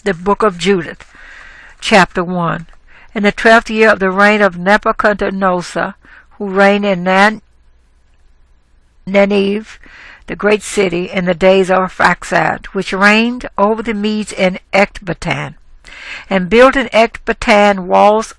The book of Judith, chapter 1. In the 12th year of the reign of Nebuchadnezzar, who reigned in Nineveh, the great city, in the days of Arphaxad, which reigned over the Medes in Ecbatana, and built in Ecbatana walls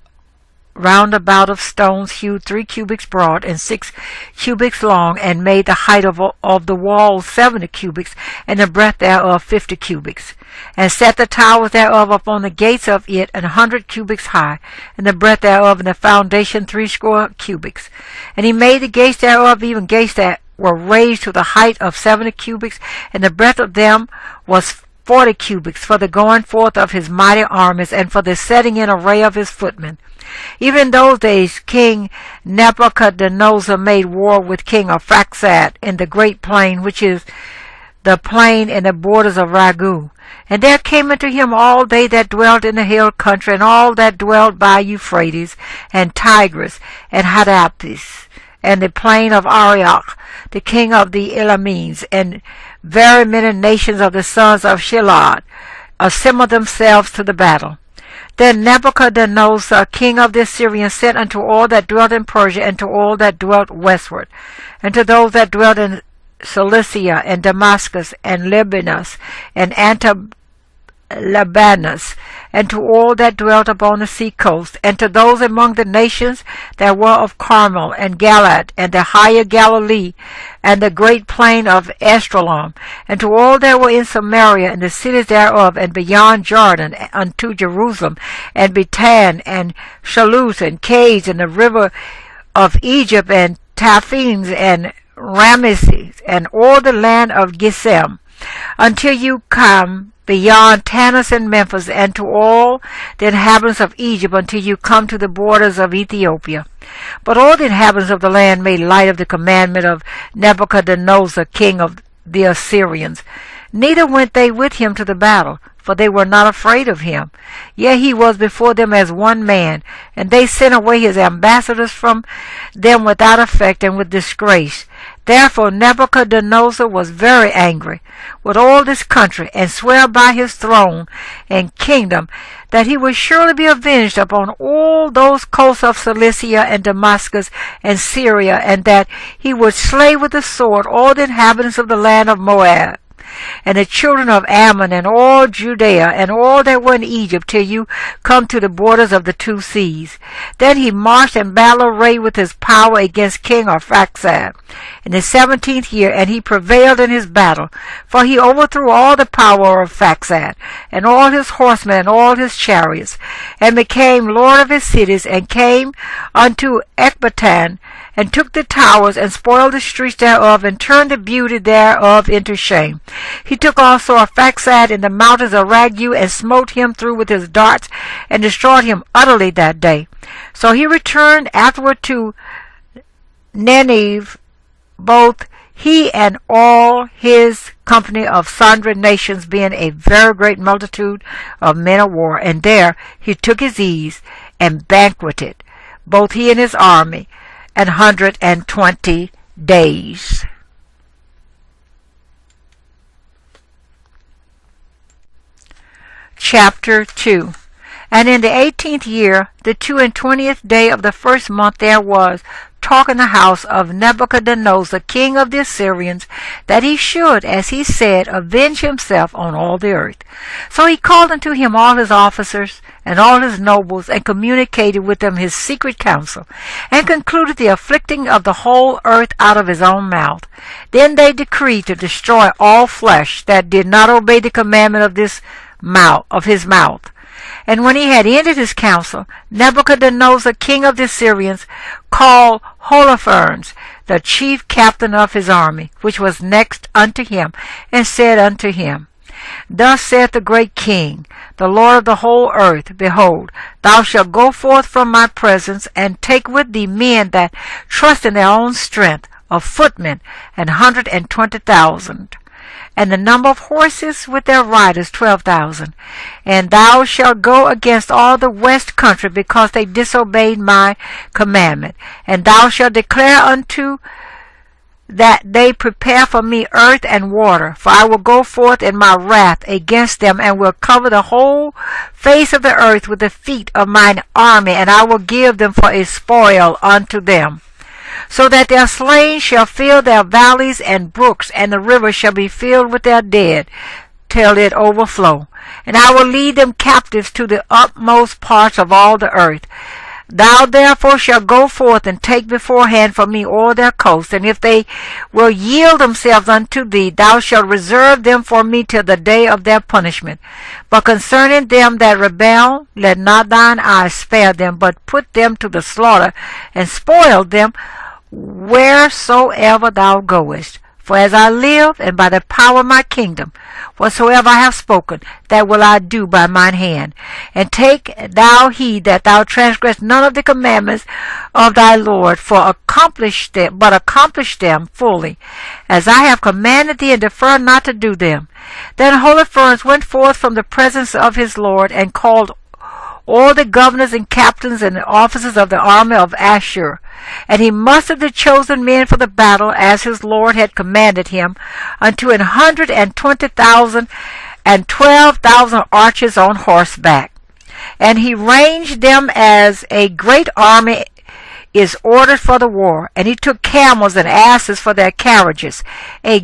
round about of stones hewed 3 cubits broad and 6 cubits long, and made the height of the wall 70 cubits, and the breadth thereof 50 cubits, and set the towers thereof upon the gates of it 100 cubits high, and the breadth thereof and the foundation 60 cubits. And he made the gates thereof, even gates that were raised to the height of 70 cubits, and the breadth of them was 40 cubits, for the going forth of his mighty armies, and for the setting in array of his footmen. Even in those days King Nebuchadnezzar made war with King Arphaxad in the great plain, which is the plain in the borders of Ragu. And there came unto him all they that dwelt in the hill country, and all that dwelt by Euphrates, and Tigris, and Hadapis, and the plain of Arioch, the king of the Elamines, and very many nations of the sons of Shilad assembled themselves to the battle. Then Nebuchadnezzar, king of the Assyrians, sent unto all that dwelt in Persia, and to all that dwelt westward, and to those that dwelt in Cilicia, and Damascus, and Libanus, and Antibalabanus, and to all that dwelt upon the sea coast, and to those among the nations that were of Carmel, and Galaad, and the higher Galilee, and the great plain of Esdraelon, and to all that were in Samaria, and the cities thereof, and beyond Jordan, unto Jerusalem, and Bethan, and Shalus, and Cades, and the river of Egypt, and Taphanes, and Ramesses, and all the land of Gesem, until you come beyond Tanis and Memphis, and to all the inhabitants of Egypt, until you come to the borders of Ethiopia. But all the inhabitants of the land made light of the commandment of Nebuchadnezzar, king of the Assyrians. Neither went they with him to the battle, for they were not afraid of him. Yet he was before them as one man, and they sent away his ambassadors from them without effect and with disgrace. Therefore Nebuchadnezzar was very angry with all this country, and sware by his throne and kingdom that he would surely be avenged upon all those coasts of Cilicia and Damascus and Syria, and that he would slay with the sword all the inhabitants of the land of Moab, and the children of Ammon, and all Judea, and all that were in Egypt, till you come to the borders of the 2 seas. Then he marched in battle array with his power against King Arphaxad in the 17th year, and he prevailed in his battle, for he overthrew all the power of Arphaxad, and all his horsemen, and all his chariots, and became lord of his cities, and came unto Ecbatana, and took the towers, and spoiled the streets thereof, and turned the beauty thereof into shame. He took also Arphaxad in the mountains of Ragu, and smote him through with his darts, and destroyed him utterly that day. So he returned afterward to Nineveh, both he and all his company of sundry nations, being a very great multitude of men of war. And there he took his ease, and banqueted, both he and his army, 120 days. Chapter 2. And in the 18th year, the 22nd day of the first month, there was talk in the house of Nebuchadnezzar, king of the Assyrians, that he should, as he said, avenge himself on all the earth. So he called unto him all his officers and all his nobles, and communicated with them his secret counsel, and concluded the afflicting of the whole earth out of his own mouth. Then they decreed to destroy all flesh that did not obey the commandment of his mouth. And when he had ended his counsel, Nebuchadnezzar, king of the Assyrians, called Holofernes, the chief captain of his army, which was next unto him, and said unto him, Thus saith the great king, the Lord of the whole earth, Behold, thou shalt go forth from my presence, and take with thee men that trust in their own strength, of footmen, 120,000. And the number of horses with their riders 12,000. And thou shalt go against all the west country, because they disobeyed my commandment. And thou shalt declare unto that they prepare for me earth and water. For I will go forth in my wrath against them, and will cover the whole face of the earth with the feet of mine army, and I will give them for a spoil unto them, so that their slain shall fill their valleys and brooks, and the river shall be filled with their dead, till it overflow. And I will lead them captives to the utmost parts of all the earth. Thou therefore shalt go forth and take beforehand for me all their coasts, and if they will yield themselves unto thee, thou shalt reserve them for me till the day of their punishment. But concerning them that rebel, let not thine eyes spare them, but put them to the slaughter, and spoil them wheresoever thou goest. For as I live, and by the power of my kingdom, whatsoever I have spoken, that will I do by mine hand. And take thou heed that thou transgress none of the commandments of thy Lord, accomplish them fully, as I have commanded thee, and defer not to do them. Then Holofernes went forth from the presence of his Lord, and called all the governors and captains and the officers of the army of Ashur. And he mustered the chosen men for the battle, as his Lord had commanded him, unto 120,000 and 12,000 archers on horseback. And he ranged them as a great army is ordered for the war. And he took camels and asses for their carriages, a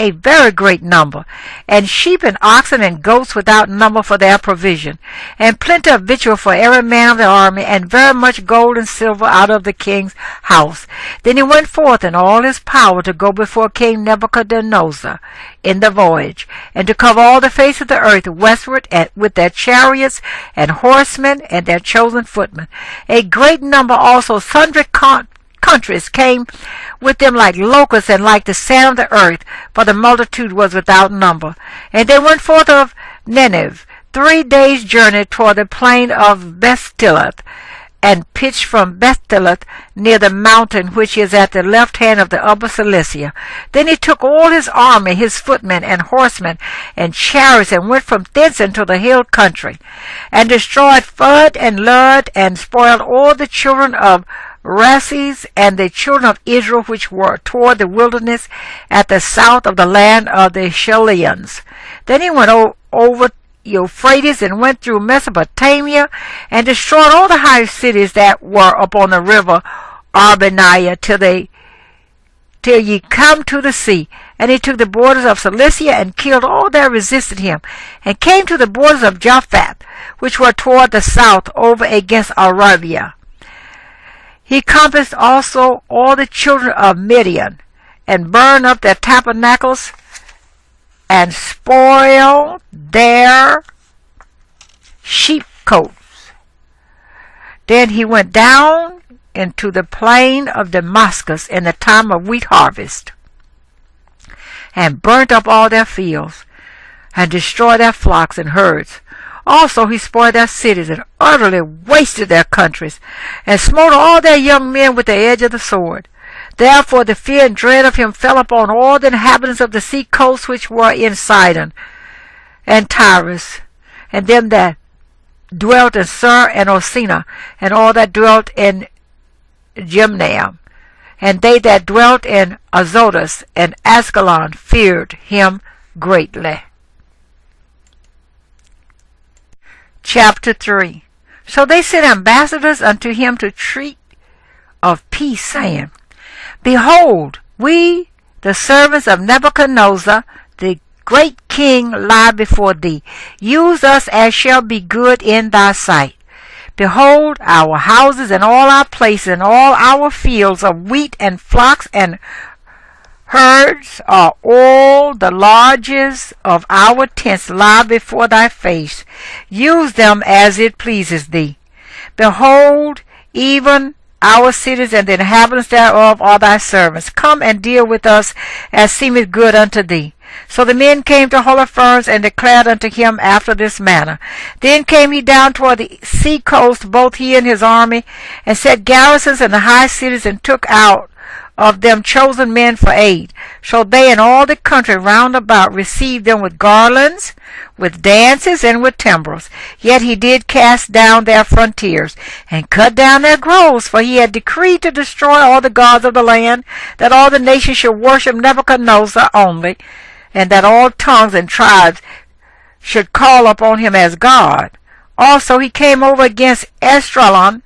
very great number, and sheep and oxen and goats without number for their provision, and plenty of victual for every man of the army, and very much gold and silver out of the king's house. Then he went forth in all his power to go before King Nebuchadnezzar in the voyage, and to cover all the face of the earth westward, with their chariots and horsemen and their chosen footmen. A great number also, sundry countries came with them like locusts and like the sand of the earth, for the multitude was without number. And they went forth of Nineveh 3 days' journey toward the plain of Bethulia, and pitched from Bethulia near the mountain which is at the left hand of the upper Cilicia. Then he took all his army, his footmen and horsemen and chariots, and went from thence into the hill country, and destroyed Phud and Lud, and spoiled all the children of Races and the children of Israel, which were toward the wilderness at the south of the land of the Chaldeans. Then he went over Euphrates, and went through Mesopotamia, and destroyed all the high cities that were upon the river Arbaniah, till ye come to the sea. And he took the borders of Cilicia, and killed all that resisted him, and came to the borders of Japhet, which were toward the south, over against Arabia. He compassed also all the children of Midian, and burned up their tabernacles, and spoiled their sheepcotes. Then he went down into the plain of Damascus in the time of wheat harvest, and burnt up all their fields, and destroyed their flocks and herds. Also he spoiled their cities, and utterly wasted their countries, and smote all their young men with the edge of the sword. Therefore the fear and dread of him fell upon all the inhabitants of the sea coasts which were in Sidon and Tyrus, and them that dwelt in Sur and Osina, and all that dwelt in Gimnaim, and they that dwelt in Azotus and Ascalon feared him greatly. Chapter 3. So they sent ambassadors unto him to treat of peace, saying, Behold, we, the servants of Nebuchadnezzar, the great king, lie before thee. Use us as shall be good in thy sight. Behold, our houses and all our places and all our fields of wheat and flocks and herds are all the lodges of our tents lie before thy face. Use them as it pleases thee. Behold, even our cities and the inhabitants thereof are thy servants. Come and deal with us as seemeth good unto thee. So the men came to Holofernes, and declared unto him after this manner. Then came he down toward the sea coast, both he and his army, and set garrisons in the high cities, and took out of them chosen men for aid. So they and all the country round about received them with garlands, with dances, and with timbrels. Yet he did cast down their frontiers, and cut down their groves, for he had decreed to destroy all the gods of the land, that all the nations should worship Nebuchadnezzar only, and that all tongues and tribes should call upon him as God. Also he came over against Esdraelon,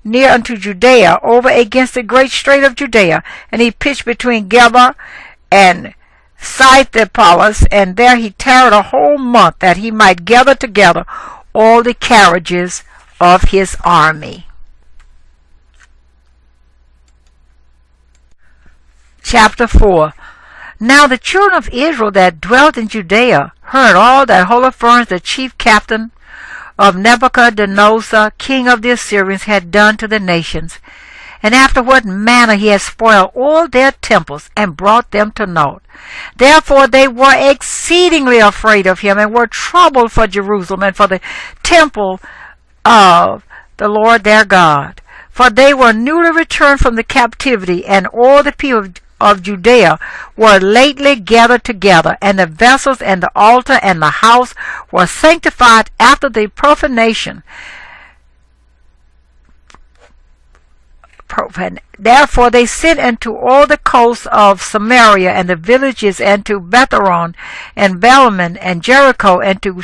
near unto Judea, over against the great strait of Judea, and he pitched between Geba and Scythopolis, and there he tarried a whole month, that he might gather together all the carriages of his army. Chapter 4. Now the children of Israel that dwelt in Judea heard all that Holofernes, the chief captain of Nebuchadnezzar, king of the Assyrians, had done to the nations, and after what manner he had spoiled all their temples and brought them to naught. Therefore they were exceedingly afraid of him, and were troubled for Jerusalem and for the temple of the Lord their God. For they were newly returned from the captivity, and all the people of Judea were lately gathered together, and the vessels and the altar and the house were sanctified after the profanation. Therefore they sent into all the coasts of Samaria and the villages, and to Betharon and Belaman and Jericho, and to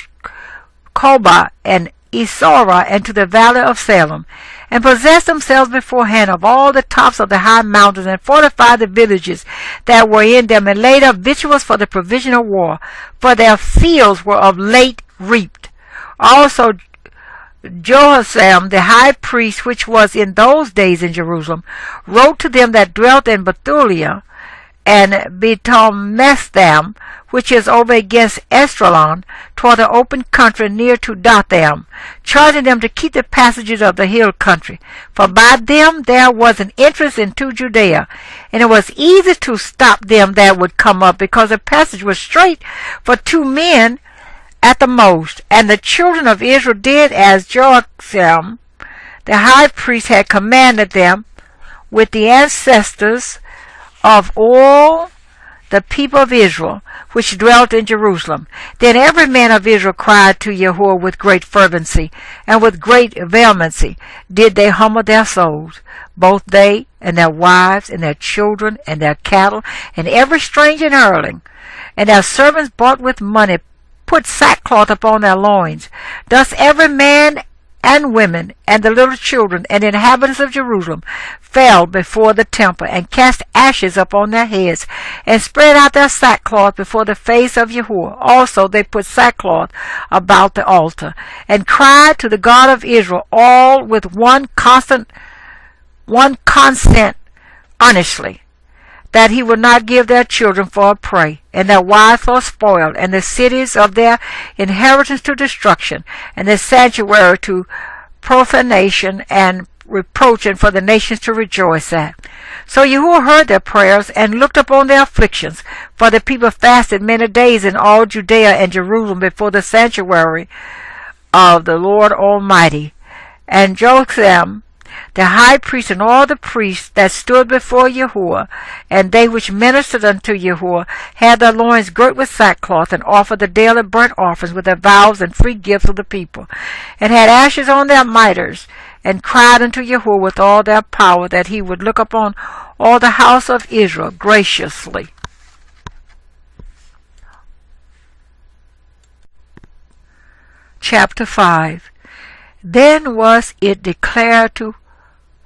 Kobah and Esora, and to the valley of Salem, and possessed themselves beforehand of all the tops of the high mountains, and fortified the villages that were in them, and laid up victuals for the provision of war, for their fields were of late reaped. Also Jehoshaphat the high priest, which was in those days in Jerusalem, wrote to them that dwelt in Bethulia and Bethomestham, which is over against Esdraelon, toward the open country near to Dotham, charging them to keep the passages of the hill country, for by them there was an entrance into Judea, and it was easy to stop them that would come up, because the passage was straight for 2 men at the most. And the children of Israel did as Jehoshaphat the high priest had commanded them, with the ancestors of all the people of Israel which dwelt in Jerusalem. Then every man of Israel cried to Yahuwah with great fervency, and with great vehemency did they humble their souls, both they and their wives and their children and their cattle, and every stranger and hireling, and their servants bought with money put sackcloth upon their loins. Thus every man and women and the little children and inhabitants of Jerusalem fell before the temple, and cast ashes upon their heads, and spread out their sackcloth before the face of Yahuwah. Also they put sackcloth about the altar, and cried to the God of Israel, all with one consent earnestly, that he would not give their children for a prey, and their wives for a spoil, and the cities of their inheritance to destruction, and the sanctuary to profanation and reproach, and for the nations to rejoice at. So Yahuwah heard their prayers, and looked upon their afflictions, for the people fasted many days in all Judea and Jerusalem before the sanctuary of the Lord Almighty. And Jotham the high priest, and all the priests that stood before Yahuwah, and they which ministered unto Yahuwah, had their loins girt with sackcloth, and offered the daily burnt offerings with their vows and free gifts of the people, and had ashes on their mitres, and cried unto Yahuwah with all their power, that he would look upon all the house of Israel graciously. Chapter 5. Then was it declared to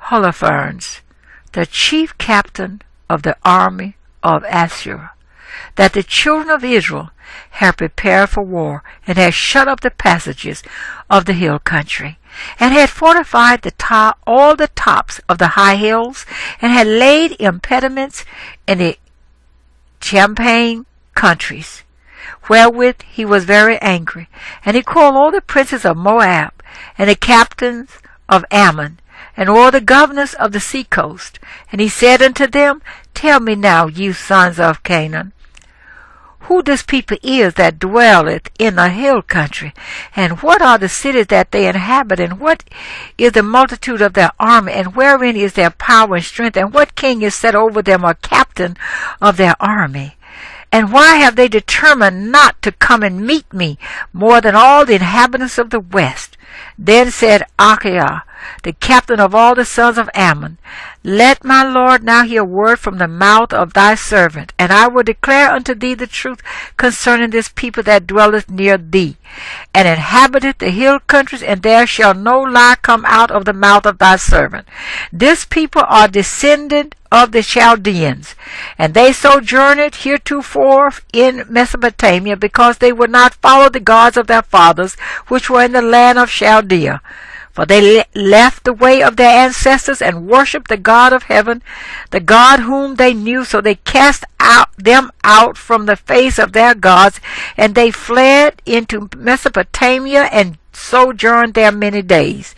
Holofernes, the chief captain of the army of Assyria, that the children of Israel had prepared for war, and had shut up the passages of the hill country, and had fortified all the tops of the high hills, and had laid impediments in the champaign countries, wherewith he was very angry. And he called all the princes of Moab, and the captains of Ammon, and all the governors of the sea coast. And he said unto them, Tell me now, you sons of Canaan, who this people is that dwelleth in the hill country, and what are the cities that they inhabit, and what is the multitude of their army, and wherein is their power and strength, and what king is set over them, or captain of their army? And why have they determined not to come and meet me more than all the inhabitants of the west? Then said Achiah, the captain of all the sons of Ammon, Let my lord now hear a word from the mouth of thy servant, and I will declare unto thee the truth concerning this people that dwelleth near thee, and inhabiteth the hill countries, and there shall no lie come out of the mouth of thy servant. This people are descended of the Chaldeans, and they sojourned heretofore in Mesopotamia, because they would not follow the gods of their fathers, which were in the land of Chaldea. For they left the way of their ancestors and worshipped the God of heaven, the God whom they knew. So they cast them out from the face of their gods, and they fled into Mesopotamia and sojourned there many days.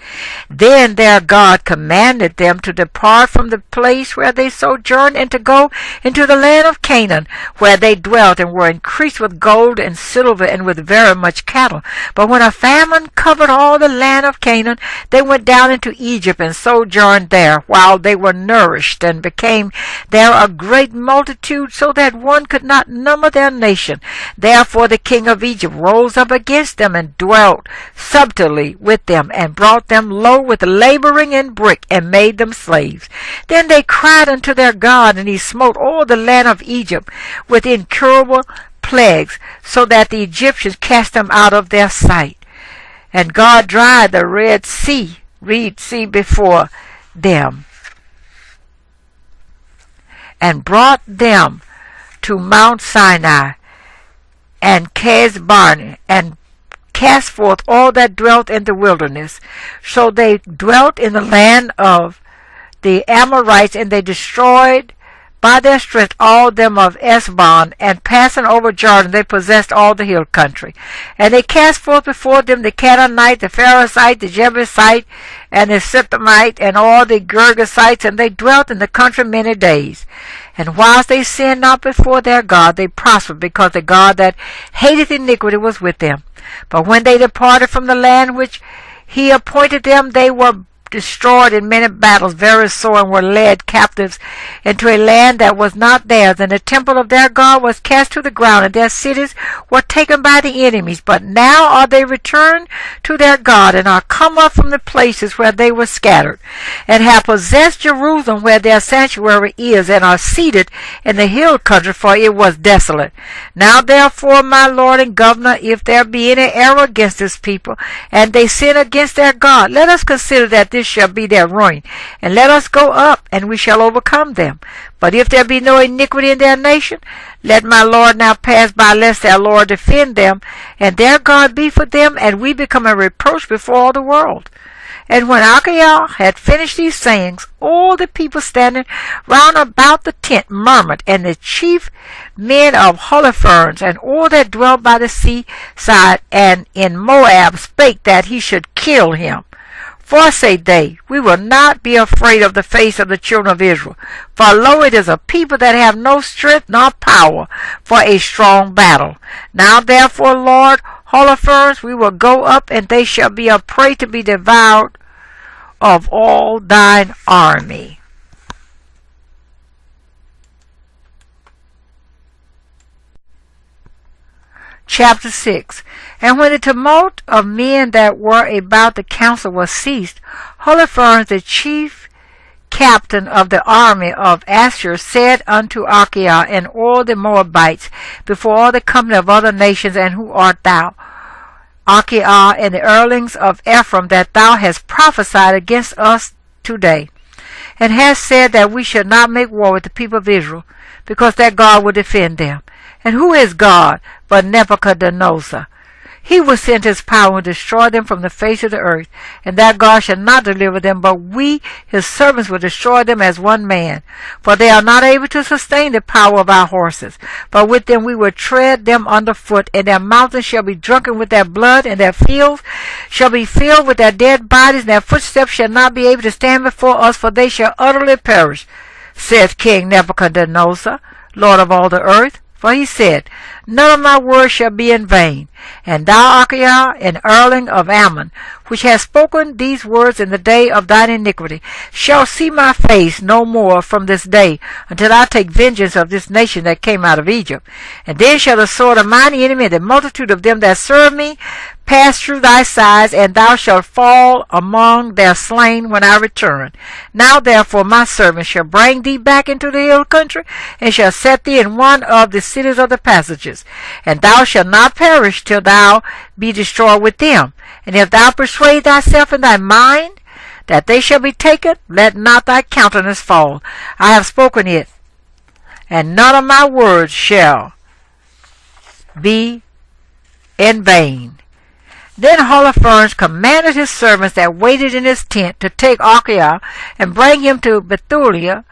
Then their God commanded them to depart from the place where they sojourned, and to go into the land of Canaan, where they dwelt, and were increased with gold and silver, and with very much cattle. But when a famine covered all the land of Canaan, they went down into Egypt, and sojourned there, while they were nourished, and became there a great multitude, so that one could not number their nation. Therefore the king of Egypt rose up against them, and dwelt subtly with them, and brought them low with laboring in brick, and made them slaves. Then they cried unto their God, and he smote all the land of Egypt with incurable plagues, so that the Egyptians cast them out of their sight. And God dried the Red Sea before them, and brought them to Mount Sinai and Casbarne, and cast forth all that dwelt in the wilderness. So they dwelt in the land of the Amorites, and they destroyed by their strength all them of Esbon, and passing over Jordan they possessed all the hill country. And they cast forth before them the Canaanite, the Pharisite, the Jebusite, and the Sithomite, and all the Girgasites, and they dwelt in the country many days. And whilst they sinned not before their God, they prospered, because the God that hateth iniquity was with them. But when they departed from the land which he appointed them, they were destroyed in many battles, very sore, and were led captives into a land that was not theirs. And the temple of their God was cast to the ground, and their cities were taken by the enemies. But now are they returned to their God, and are come up from the places where they were scattered, and have possessed Jerusalem, where their sanctuary is, and are seated in the hill country, for it was desolate. Now therefore, my Lord and Governor, if there be any error against this people, and they sin against their God, let us consider that this shall be their ruin, and let us go up, and we shall overcome them. But if there be no iniquity in their nation, let my Lord now pass by, lest their Lord defend them, and their God be for them, and we become a reproach before all the world. And when Achiah had finished these sayings, all the people standing round about the tent murmured, and the chief men of Holofernes, and all that dwelt by the seaside and in Moab, spake that he should kill him. For, say they, we will not be afraid of the face of the children of Israel. For lo, it is a people that have no strength nor power for a strong battle. Now therefore, Lord Holofernes, we will go up, and they shall be a prey to be devoured of all thine army. Chapter 6. And when the tumult of men that were about the council was ceased, Holofernes, the chief captain of the army of Ashur, said unto Achiah and all the Moabites before all the company of other nations, And who art thou, Achiah, and the earlings of Ephraim, that thou hast prophesied against us today, and hast said that we should not make war with the people of Israel, because their God will defend them? And who is God but Nebuchadnezzar? He will send his power and destroy them from the face of the earth, and that God shall not deliver them, but we, his servants, will destroy them as one man. For they are not able to sustain the power of our horses, but with them we will tread them under foot, and their mountains shall be drunken with their blood, and their fields shall be filled with their dead bodies, and their footsteps shall not be able to stand before us, for they shall utterly perish, saith King Nebuchadnezzar, Lord of all the earth. For he said, none of my words shall be in vain. And thou, Achiah, an Erling of Ammon, which hast spoken these words in the day of thine iniquity, shall see my face no more from this day, until I take vengeance of this nation that came out of Egypt. And then shall the sword of mine enemy and the multitude of them that serve me pass through thy sides, and thou shalt fall among their slain when I return. Now therefore my servant shall bring thee back into the hill country, and shall set thee in one of the cities of the passages, and thou shalt not perish till thou be destroyed with them. And if thou persuade thyself in thy mind that they shall be taken, let not thy countenance fall. I have spoken it, and none of my words shall be in vain. Then Holofernes commanded his servants that waited in his tent to take Achiah and bring him to Bethulia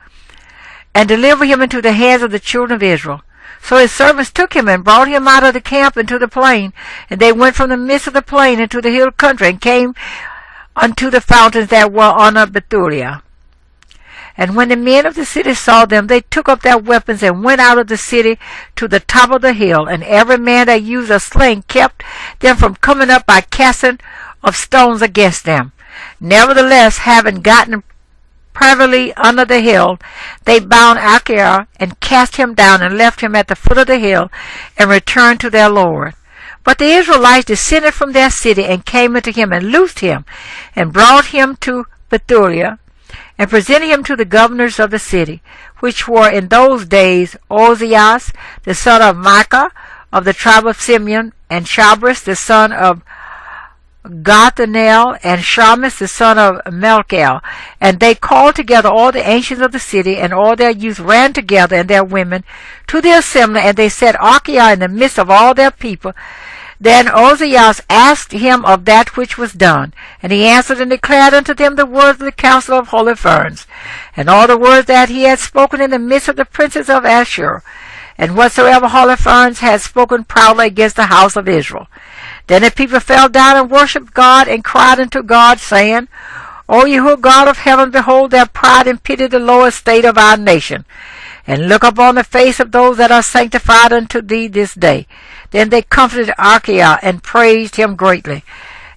and deliver him into the hands of the children of Israel. So his servants took him and brought him out of the camp into the plain, and they went from the midst of the plain into the hill country and came unto the fountains that were on Bethulia. And when the men of the city saw them, they took up their weapons and went out of the city to the top of the hill. And every man that used a sling kept them from coming up by casting of stones against them. Nevertheless, having gotten privily under the hill, they bound Achiah and cast him down and left him at the foot of the hill and returned to their Lord. But the Israelites descended from their city and came unto him and loosed him and brought him to Bethulia, and presented him to the governors of the city, which were in those days Ozias, the son of Micah, of the tribe of Simeon, and Shabris, the son of Gothanel, and Shamus, the son of Melchiel. And they called together all the ancients of the city, and all their youth ran together, and their women, to the assembly, and they set Achiah in the midst of all their people. Then Ozias asked him of that which was done, and he answered and declared unto them the words of the council of Holofernes, and all the words that he had spoken in the midst of the princes of Ashur, and whatsoever Holofernes had spoken proudly against the house of Israel. Then the people fell down and worshipped God, and cried unto God, saying, O Yahweh God of heaven, behold their pride, and pity the low estate of our nation, and look upon the face of those that are sanctified unto thee this day. Then they comforted Achiah and praised him greatly.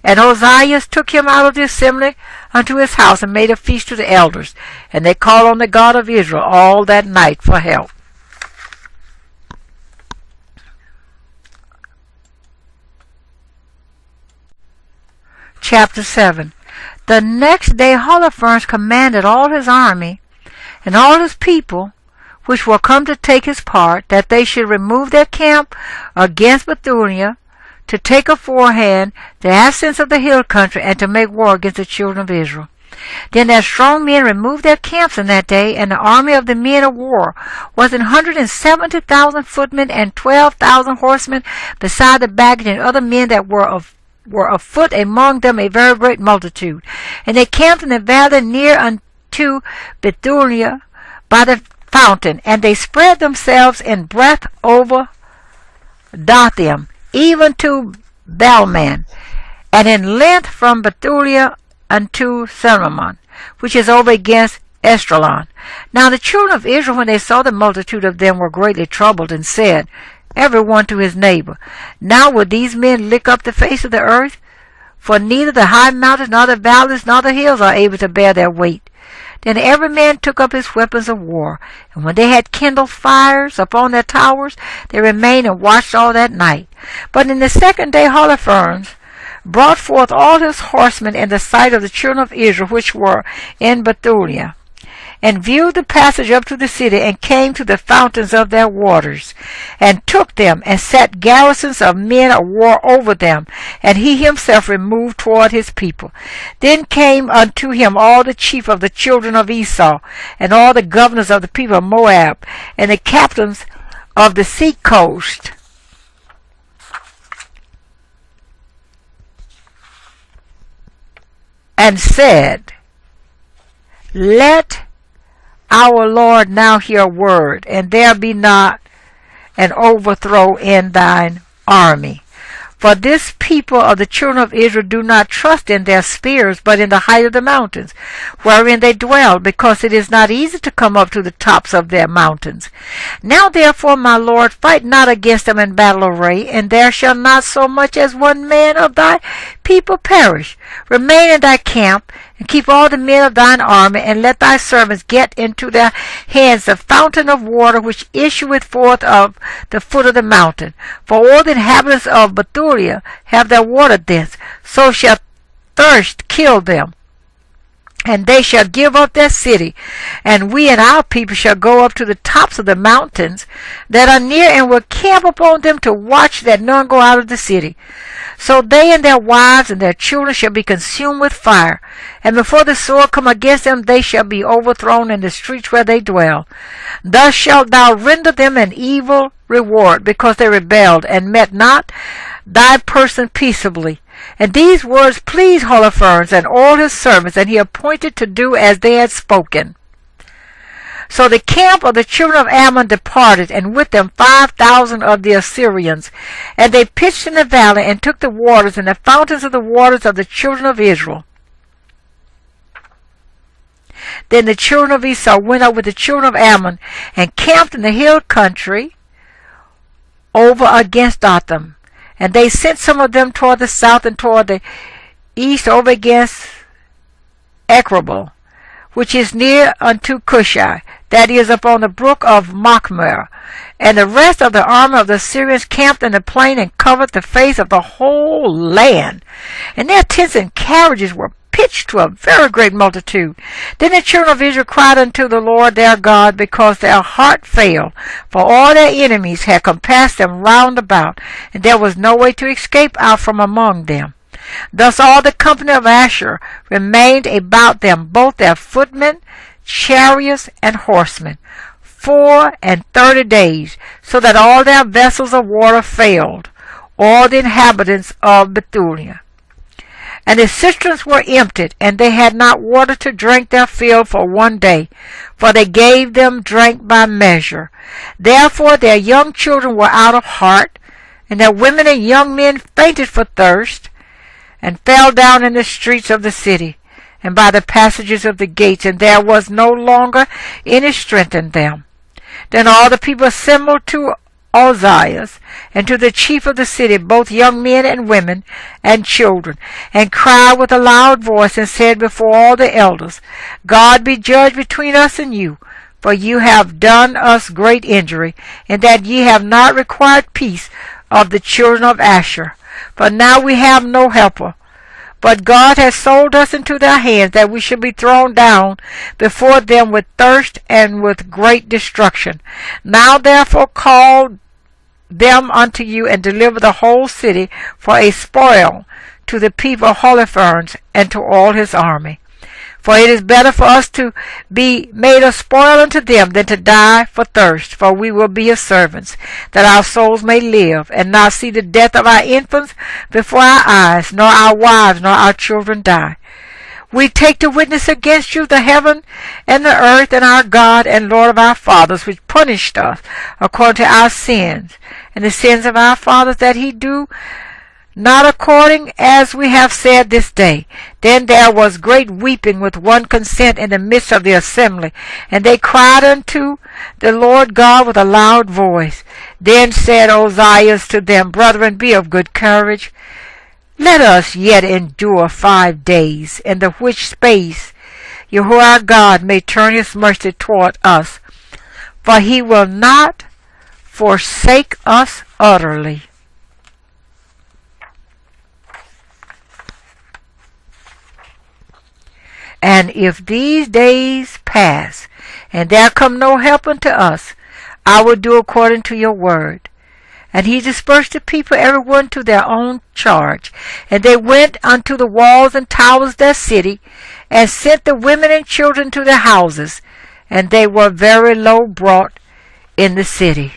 And Ozias took him out of the assembly unto his house, and made a feast to the elders. And they called on the God of Israel all that night for help. Chapter 7. The next day Holofernes commanded all his army and all his people, which were come to take his part, that they should remove their camp against Bethulia, to take aforehand the ascents of the hill country, and to make war against the children of Israel. Then their strong men removed their camps in that day, and the army of the men of war was 170,000 footmen and 12,000 horsemen, beside the baggage and other men that were afoot, among them a very great multitude. And they camped in the valley near unto Bethulia by the fountain, and they spread themselves in breadth over Dothaim, even to Balman, and in length from Bethulia unto Salmon, which is over against Esdraelon. Now the children of Israel, when they saw the multitude of them, were greatly troubled, and said, every one to his neighbor, now will these men lick up the face of the earth? For neither the high mountains, nor the valleys, nor the hills are able to bear their weight. Then every man took up his weapons of war, and when they had kindled fires upon their towers, they remained and watched all that night. But in the second day Holofernes brought forth all his horsemen in the sight of the children of Israel, which were in Bethulia, and viewed the passage up to the city, and came to the fountains of their waters, and took them, and set garrisons of men of war over them, and he himself removed toward his people. Then came unto him all the chief of the children of Esau, and all the governors of the people of Moab, and the captains of the sea coast, and said, let our Lord now hear a word, and there be not an overthrow in thine army. For this people of the children of Israel do not trust in their spears, but in the height of the mountains, wherein they dwell, because it is not easy to come up to the tops of their mountains. Now therefore, my Lord, fight not against them in battle array, and there shall not so much as one man of thy people perish. Remain in thy camp, and keep all the men of thine army, and let thy servants get into their hands the fountain of water which issueth forth of the foot of the mountain. For all the inhabitants of Bethulia have their water thence, so shall thirst kill them. And they shall give up their city, and we and our people shall go up to the tops of the mountains that are near, and will camp upon them to watch that none go out of the city. So they and their wives and their children shall be consumed with fire, and before the sword come against them, they shall be overthrown in the streets where they dwell. Thus shalt thou render them an evil reward, because they rebelled, and met not thy person peaceably. And these words pleased Holofernes and all his servants, and he appointed to do as they had spoken. So the camp of the children of Ammon departed, and with them 5,000 of the Assyrians. And they pitched in the valley, and took the waters, and the fountains of the waters of the children of Israel. Then the children of Esau went up with the children of Ammon, and camped in the hill country over against Dothan. And they sent some of them toward the south, and toward the east over against Ekrabal, which is near unto Cushai, that is upon the brook of Machmer. And the rest of the army of the Syrians camped in the plain, and covered the face of the whole land. And their tents and carriages were pitched to a very great multitude. Then the children of Israel cried unto the Lord their God, because their heart failed, for all their enemies had compassed them round about, and there was no way to escape out from among them. Thus all the company of Asher remained about them, both their footmen, chariots, and horsemen, 34 days, so that all their vessels of water failed, all the inhabitants of Bethulia. And the cisterns were emptied, and they had not water to drink their fill for 1 day, for they gave them drink by measure. Therefore their young children were out of heart, and their women and young men fainted for thirst, and fell down in the streets of the city, and by the passages of the gates, and there was no longer any strength in them. Then all the people assembled to Ozias, and to the chief of the city, both young men and women and children, and cried with a loud voice, and said before all the elders, God be judge between us and you, for you have done us great injury, in that ye have not required peace of the children of Asher. For now we have no helper, but God has sold us into their hands, that we should be thrown down before them with thirst and with great destruction. Now therefore call them unto you, and deliver the whole city for a spoil to the people of Holofernes and to all his army. For it is better for us to be made a spoil unto them than to die for thirst, for we will be his servants, that our souls may live, and not see the death of our infants before our eyes, nor our wives nor our children die. We take to witness against you the heaven and the earth, and our God and Lord of our fathers, which punished us according to our sins, and the sins of our fathers, that he do not according as we have said this day. Then there was great weeping with one consent in the midst of the assembly, and they cried unto the Lord God with a loud voice. Then said Ozias to them, Brethren, be of good courage. Let us yet endure 5 days, in the which space Yahuwah our God may turn his mercy toward us, for he will not forsake us utterly. And if these days pass, and there come no help unto us, I will do according to your word. And he dispersed the people every one to their own charge. And they went unto the walls and towers of their city, and sent the women and children to their houses, and they were very low brought in the city.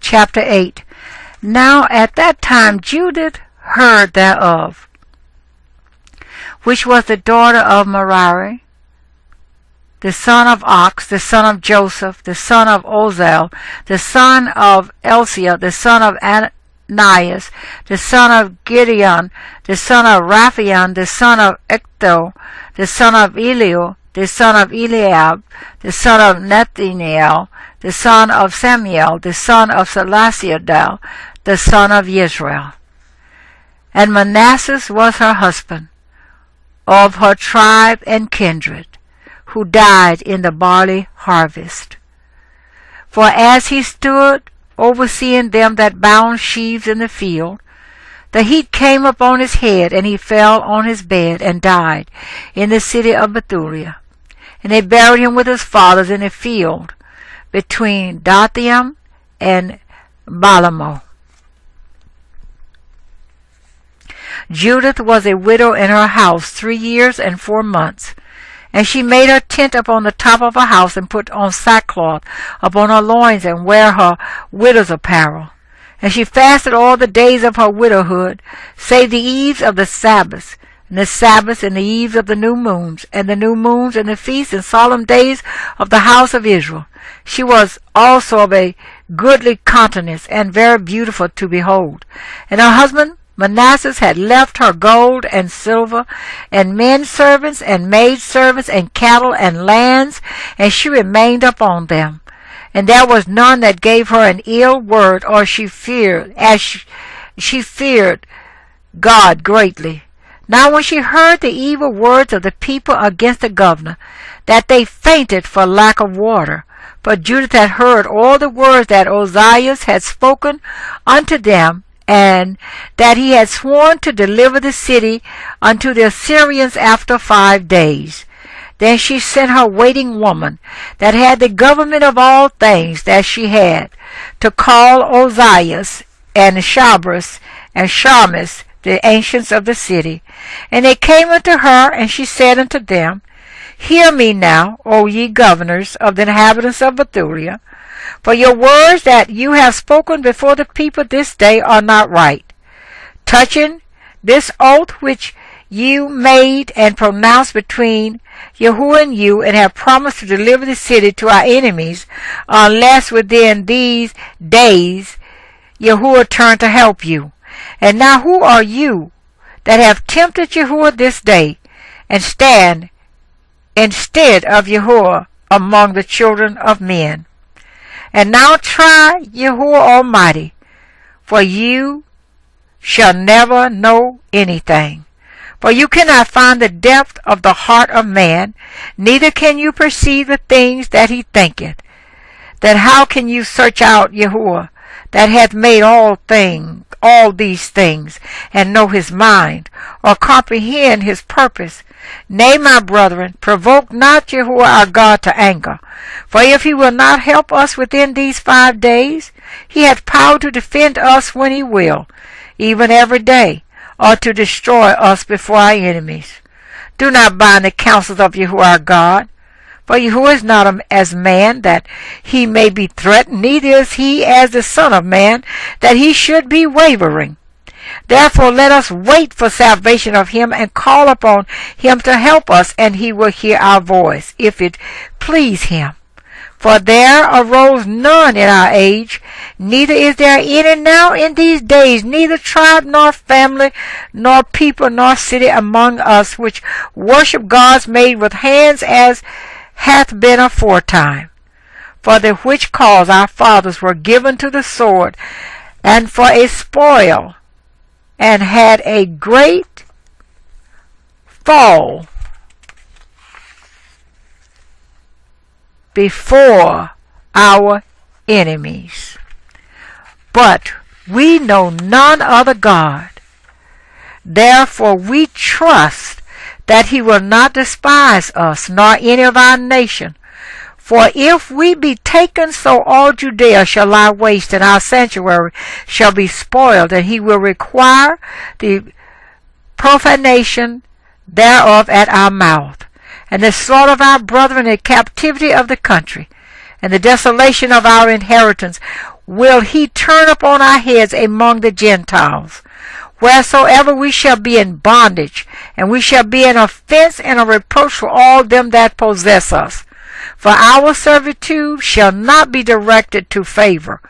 Chapter 8. Now at that time Judith heard thereof, which was the daughter of Merari, the son of Ox, the son of Joseph, the son of Ozel, the son of Elsiah, the son of Ananias, the son of Gideon, the son of Raphael, the son of Ecto, the son of Eliel, the son of Eliab, the son of Nathaniel, the son of Samuel, the son of Salatiel, the son of Israel. And Manasseh was her husband, of her tribe and kindred, who died in the barley harvest. For as he stood overseeing them that bound sheaves in the field, the heat came upon his head, and he fell on his bed and died in the city of Bethulia. And they buried him with his fathers in a field between Dothaim and Balamo. Judith was a widow in her house 3 years and 4 months. And she made her tent upon the top of her house, and put on sackcloth upon her loins, and wear her widow's apparel. And she fasted all the days of her widowhood, save the eves of the Sabbaths, and the Sabbaths and the eves of the new moons, and the new moons and the feasts and solemn days of the house of Israel. She was also of a goodly countenance, and very beautiful to behold. And her husband Manasseh had left her gold and silver, and men servants and maid servants, and cattle and lands, and she remained upon them. And there was none that gave her an ill word, or she feared, she feared God greatly. Now when she heard the evil words of the people against the governor, that they fainted for lack of water. But Judith had heard all the words that Ozias had spoken unto them, and that he had sworn to deliver the city unto the Assyrians after 5 days. Then she sent her waiting woman, that had the government of all things that she had, to call Ozias and Shabras and Shamis, the ancients of the city. And they came unto her, and she said unto them, Hear me now, O ye governors of the inhabitants of Bethulia, for your words that you have spoken before the people this day are not right, touching this oath which you made and pronounced between Yahuwah and you, and have promised to deliver the city to our enemies, unless within these days Yahuwah turn to help you. And now who are you that have tempted Yahuwah this day, and stand instead of Yahuwah among the children of men? And now try Yahuwah Almighty, for you shall never know anything. For you cannot find the depth of the heart of man, neither can you perceive the things that he thinketh. Then how can you search out Yahuwah, that hath made all these things, and know his mind, or comprehend his purpose? Nay, my brethren, provoke not Yahuwah our God to anger. For if he will not help us within these 5 days, he hath power to defend us when he will, even every day, or to destroy us before our enemies. Do not bind the counsels of Yahuwah our God, for Yahuwah is not as man, that he may be threatened, neither is he as the Son of Man, that he should be wavering. Therefore let us wait for salvation of him, and call upon him to help us, and he will hear our voice, if it please him. For there arose none in our age, neither is there any now in these days, neither tribe nor family, nor people nor city among us, which worship gods made with hands, as hath been aforetime. For the which cause our fathers were given to the sword, and for a spoil, and had a great fall before our enemies. But we know none other God. Therefore we trust that he will not despise us, nor any of our nation. For if we be taken, so all Judea shall lie waste, and our sanctuary shall be spoiled, and he will require the profanation thereof at our mouth, and the slaughter of our brethren, and the captivity of the country, and the desolation of our inheritance will he turn upon our heads among the Gentiles. Wheresoever we shall be in bondage, and we shall be an offense and a reproach for all them that possess us. For our servitude shall not be directed to favor,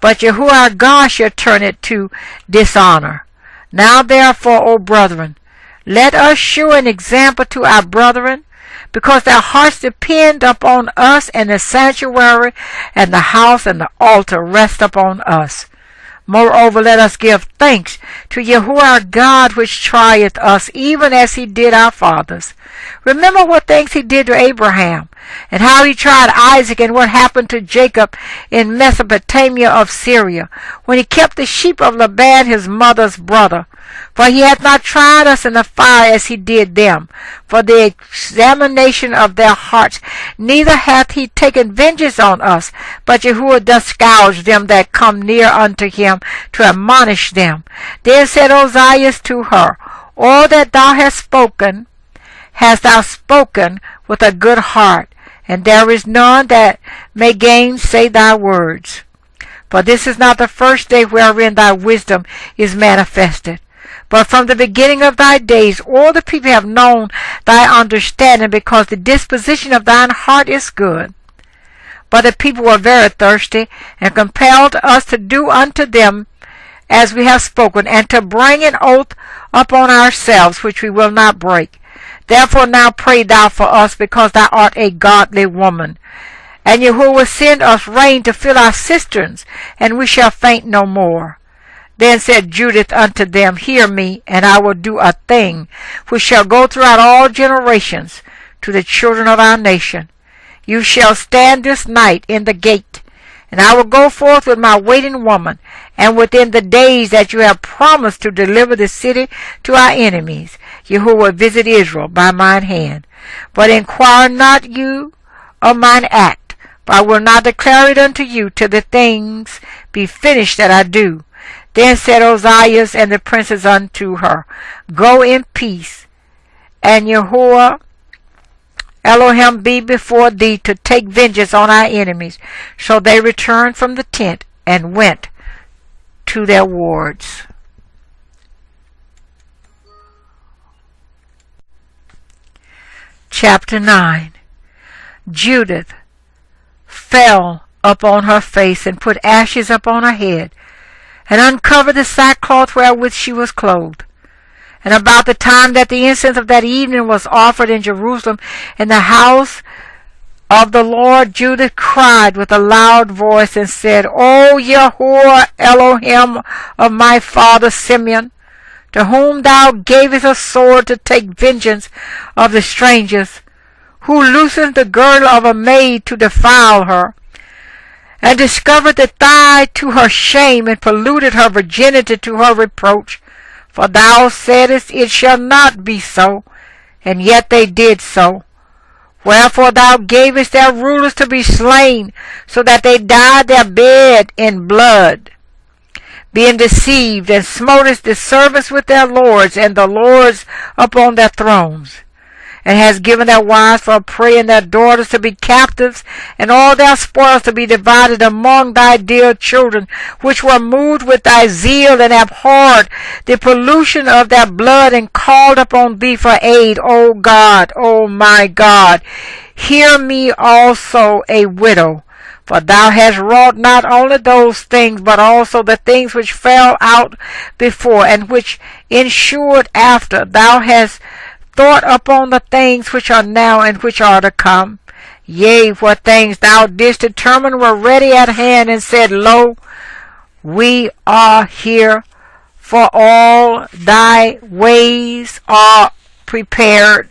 but Yahuwah our God shall turn it to dishonor. Now therefore, O brethren, let us show an example to our brethren, because their hearts depend upon us, and the sanctuary and the house and the altar rest upon us. Moreover, let us give thanks to Yahuwah our God, which trieth us, even as he did our fathers. Remember what things he did to Abraham, and how he tried Isaac, and what happened to Jacob in Mesopotamia of Syria, when he kept the sheep of Laban his mother's brother. For he hath not tried us in the fire as he did them, for the examination of their hearts. Neither hath he taken vengeance on us, but Yahuwah doth scourge them that come near unto him, to admonish them. Then said Ozias to her, All that thou hast spoken, hast thou spoken with a good heart, and there is none that may gainsay thy words. For this is not the first day wherein thy wisdom is manifested, but from the beginning of thy days all the people have known thy understanding, because the disposition of thine heart is good. But the people were very thirsty, and compelled us to do unto them as we have spoken, and to bring an oath upon ourselves, which we will not break. Therefore now pray thou for us, because thou art a godly woman. And Yahuwah will send us rain to fill our cisterns, and we shall faint no more. Then said Judith unto them, Hear me, and I will do a thing which shall go throughout all generations to the children of our nation. You shall stand this night in the gate, and I will go forth with my waiting woman, and within the days that you have promised to deliver the city to our enemies, Yahuwah will visit Israel by mine hand. But inquire not you of mine act, for I will not declare it unto you till the things be finished that I do. Then said Ozias and the princes unto her, Go in peace, and Yahuwah Elohim be before thee to take vengeance on our enemies. So they returned from the tent and went to their wards. Chapter 9. Judith fell upon her face, and put ashes upon her head, and uncovered the sackcloth wherewith she was clothed. And about the time that the incense of that evening was offered in Jerusalem in the house of the Lord, Judith cried with a loud voice, and said, O Yahuwah Elohim of my father Simeon, to whom thou gavest a sword to take vengeance of the strangers, who loosened the girdle of a maid to defile her, and discovered the thigh to her shame, and polluted her virginity to her reproach. For thou saidest, It shall not be so, and yet they did so. Wherefore thou gavest their rulers to be slain, so that they dyed their bed in blood, being deceived, and smotest the servants with their lords, and the lords upon their thrones. And hast given their wives for a prey, and their daughters to be captives, and all their spoils to be divided among thy dear children, which were moved with thy zeal, and abhorred the pollution of their blood, and called upon thee for aid, O God, O my God. Hear me also, a widow, for thou hast wrought not only those things, but also the things which fell out before, and which ensured after. Thou hast thought upon the things which are now and which are to come. Yea, what things thou didst determine were ready at hand, and said, Lo, we are here, for all thy ways are prepared,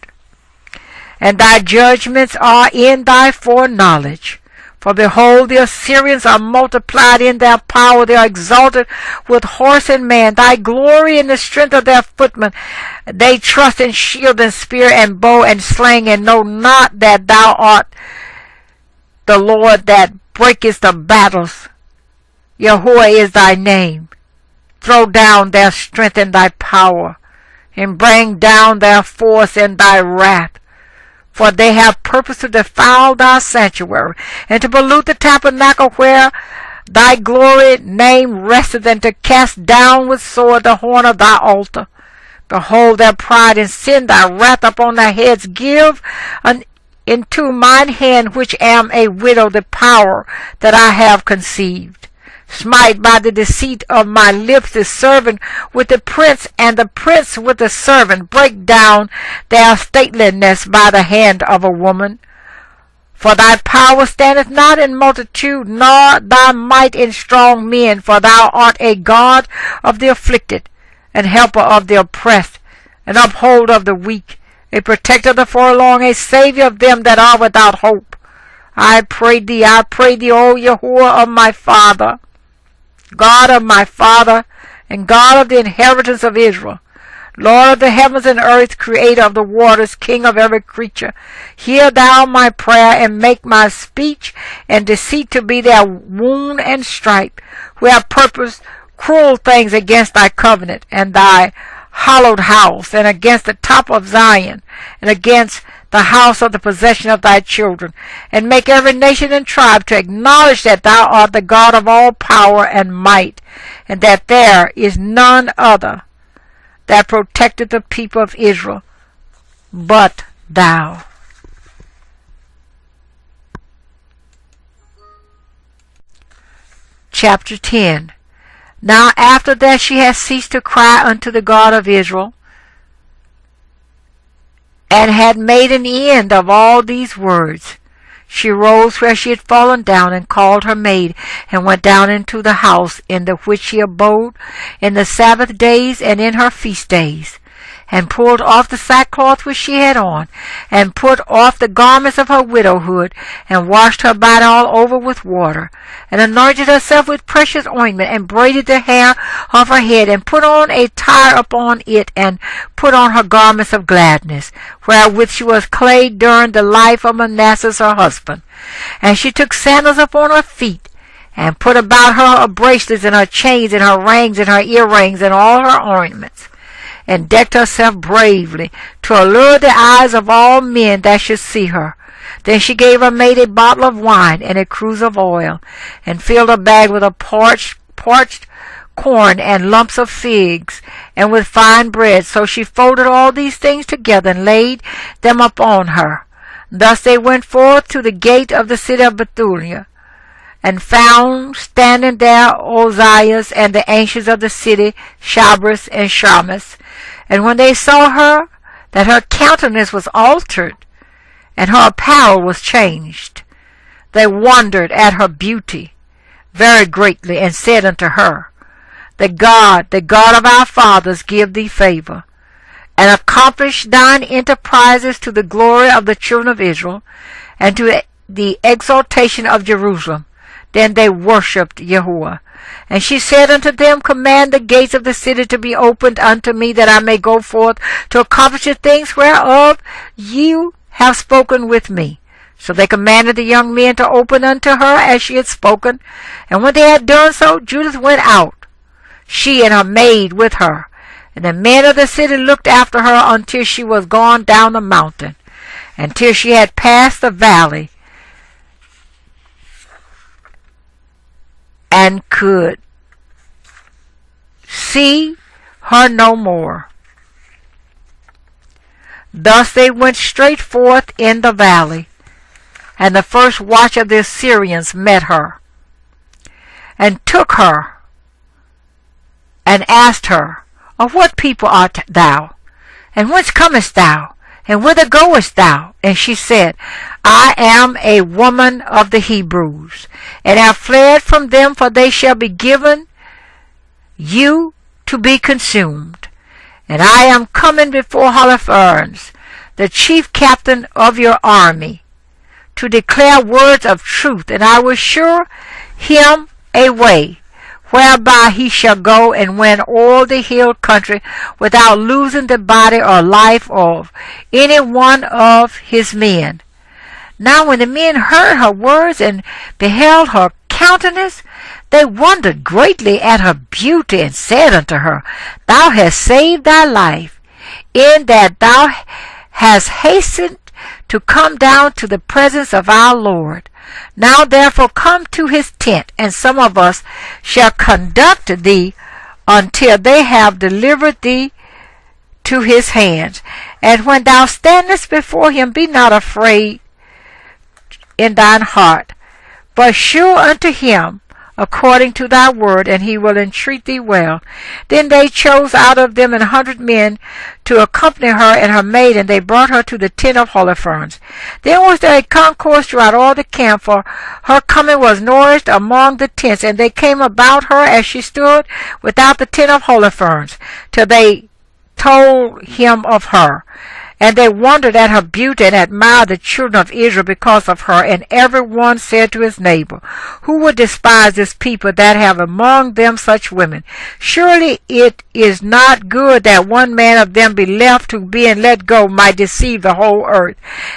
and thy judgments are in thy foreknowledge. For behold, the Assyrians are multiplied in their power. They are exalted with horse and man. Thy glory in the strength of their footmen. They trust in shield and spear and bow and sling, and know not that thou art the Lord that breakest the battles. Yahuwah is thy name. Throw down their strength and thy power, and bring down their force and thy wrath. For they have purpose to defile thy sanctuary, and to pollute the tabernacle where thy glory name resteth, and to cast down with sword the horn of thy altar. Behold their pride, and send thy wrath upon their heads. Give an into mine hand, which am a widow, the power that I have conceived. Smite by the deceit of my lips the servant with the prince, and the prince with the servant. Break down their stateliness by the hand of a woman. For thy power standeth not in multitude, nor thy might in strong men. For thou art a God of the afflicted, and helper of the oppressed, an upholder of the weak, a protector of the forlorn, a savior of them that are without hope. I pray thee, O Yahuwah of my father, God of my father, and God of the inheritance of Israel, Lord of the heavens and earth, creator of the waters, king of every creature, hear thou my prayer, and make my speech and deceit to be their wound and stripe, who have purposed cruel things against thy covenant and thy hallowed house, and against the top of Zion, and against the house of the possession of thy children, and make every nation and tribe to acknowledge that thou art the God of all power and might, and that there is none other that protected the people of Israel but thou. Chapter 10. Now after that she had ceased to cry unto the God of Israel, and had made an end of all these words, she rose where she had fallen down, and called her maid, and went down into the house in the which she abode in the Sabbath days and in her feast days, and pulled off the sackcloth which she had on, and put off the garments of her widowhood, and washed her body all over with water, and anointed herself with precious ointment, and braided the hair of her head, and put on a tire upon it, and put on her garments of gladness, wherewith she was clad during the life of Manasseh her husband. And she took sandals upon her feet, and put about her bracelets, and her chains, and her rings, and her earrings, and all her ornaments, and decked herself bravely, to allure the eyes of all men that should see her. Then she gave her maid a bottle of wine and a cruse of oil, and filled her bag with a parched corn and lumps of figs, and with fine bread. So she folded all these things together, and laid them upon her. Thus they went forth to the gate of the city of Bethulia, and found standing there Ozias and the ancients of the city, Shabras and Shamas. And when they saw her, that her countenance was altered, and her apparel was changed, they wondered at her beauty very greatly, and said unto her, the God of our fathers, give thee favor, and accomplish thine enterprises to the glory of the children of Israel, and to the exaltation of Jerusalem. Then they worshipped Yahuwah. And she said unto them, command the gates of the city to be opened unto me, that I may go forth to accomplish the things whereof you have spoken with me. So they commanded the young men to open unto her as she had spoken. And when they had done so, Judith went out, she and her maid with her. And the men of the city looked after her until she was gone down the mountain, until she had passed the valley, and could see her no more. Thus they went straight forth in the valley, and the first watch of the Assyrians met her, and took her, and asked her, of what people art thou? And whence comest thou? And whither goest thou? And she said, I am a woman of the Hebrews, and have fled from them, for they shall be given you to be consumed. And I am coming before Holofernes, the chief captain of your army, to declare words of truth, and I will show him a way whereby he shall go and win all the hill country without losing the body or life of any one of his men. Now when the men heard her words and beheld her countenance, they wondered greatly at her beauty, and said unto her, Thou hast saved thy life, in that thou hast hastened to come down to the presence of our Lord. Now therefore come to his tent, and some of us shall conduct thee until they have delivered thee to his hands. And when thou standest before him, be not afraid in thine heart, but shew unto him according to thy word, and he will entreat thee well. Then they chose out of them 100 men to accompany her and her maid, and they brought her to the tent of Holofernes. Then was there a concourse throughout all the camp, for her coming was noised among the tents, and they came about her as she stood without the tent of Holofernes, till they told him of her. And they wondered at her beauty, and admired the children of Israel because of her. And every one said to his neighbor, who would despise this people that have among them such women? Surely it is not good that one man of them be left, who being let go might deceive the whole earth.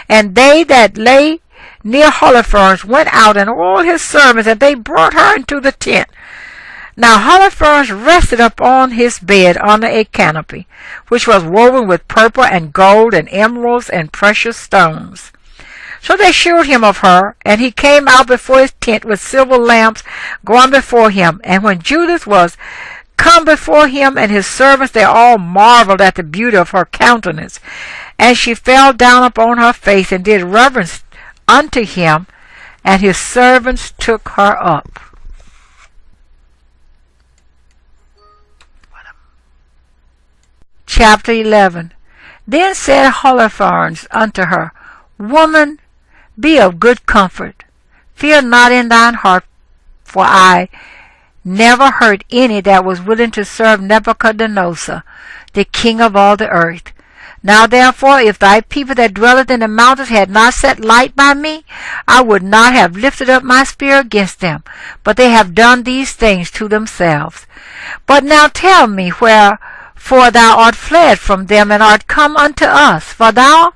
And they that lay near Holofernes went out, and all his servants, and they brought her into the tent. Now Holofernes rested upon his bed under a canopy, which was woven with purple and gold and emeralds and precious stones. So they shewed him of her, and he came out before his tent with silver lamps going before him. And when Judith was come before him and his servants, they all marveled at the beauty of her countenance. And she fell down upon her face and did reverence unto him, and his servants took her up. Chapter 11. Then said Holofernes unto her, Woman, be of good comfort. Fear not in thine heart, for I never heard any that was willing to serve Nebuchadnezzar, the king of all the earth. Now therefore, if thy people that dwelleth in the mountains had not set light by me, I would not have lifted up my spear against them. But they have done these things to themselves. But now tell me, for thou art fled from them, and art come unto us, for thou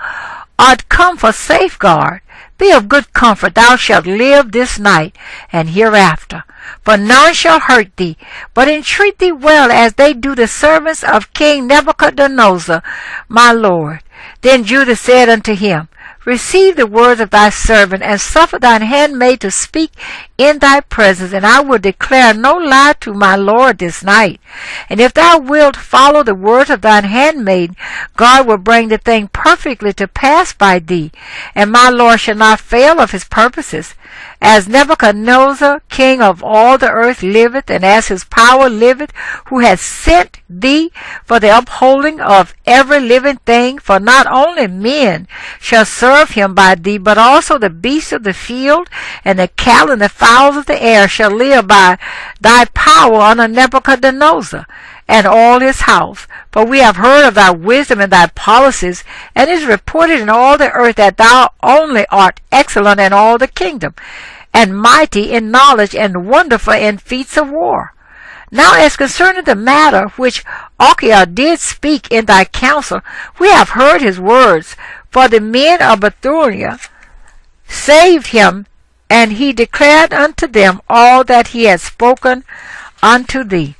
art come for safeguard. Be of good comfort, thou shalt live this night, and hereafter. For none shall hurt thee, but entreat thee well, as they do the servants of King Nebuchadnezzar, my lord. Then Judith said unto him, Receive the words of thy servant, and suffer thine handmaid to speak in thy presence, and I will declare no lie to my lord this night. And if thou wilt follow the words of thine handmaid, God will bring the thing perfectly to pass by thee, and my lord shall not fail of his purposes. As Nebuchadnezzar, king of all the earth, liveth, and as his power liveth, who has sent thee for the upholding of every living thing, for not only men shall serve him by thee, but also the beasts of the field, and the cattle, and the fowls of the air shall live by thy power under Nebuchadnezzar and all his house. For we have heard of thy wisdom and thy policies, and it is reported in all the earth that thou only art excellent in all the kingdom, and mighty in knowledge, and wonderful in feats of war. Now as concerning the matter which Apocrypha did speak in thy council, we have heard his words, for the men of Bethulia saved him, and he declared unto them all that he had spoken unto thee.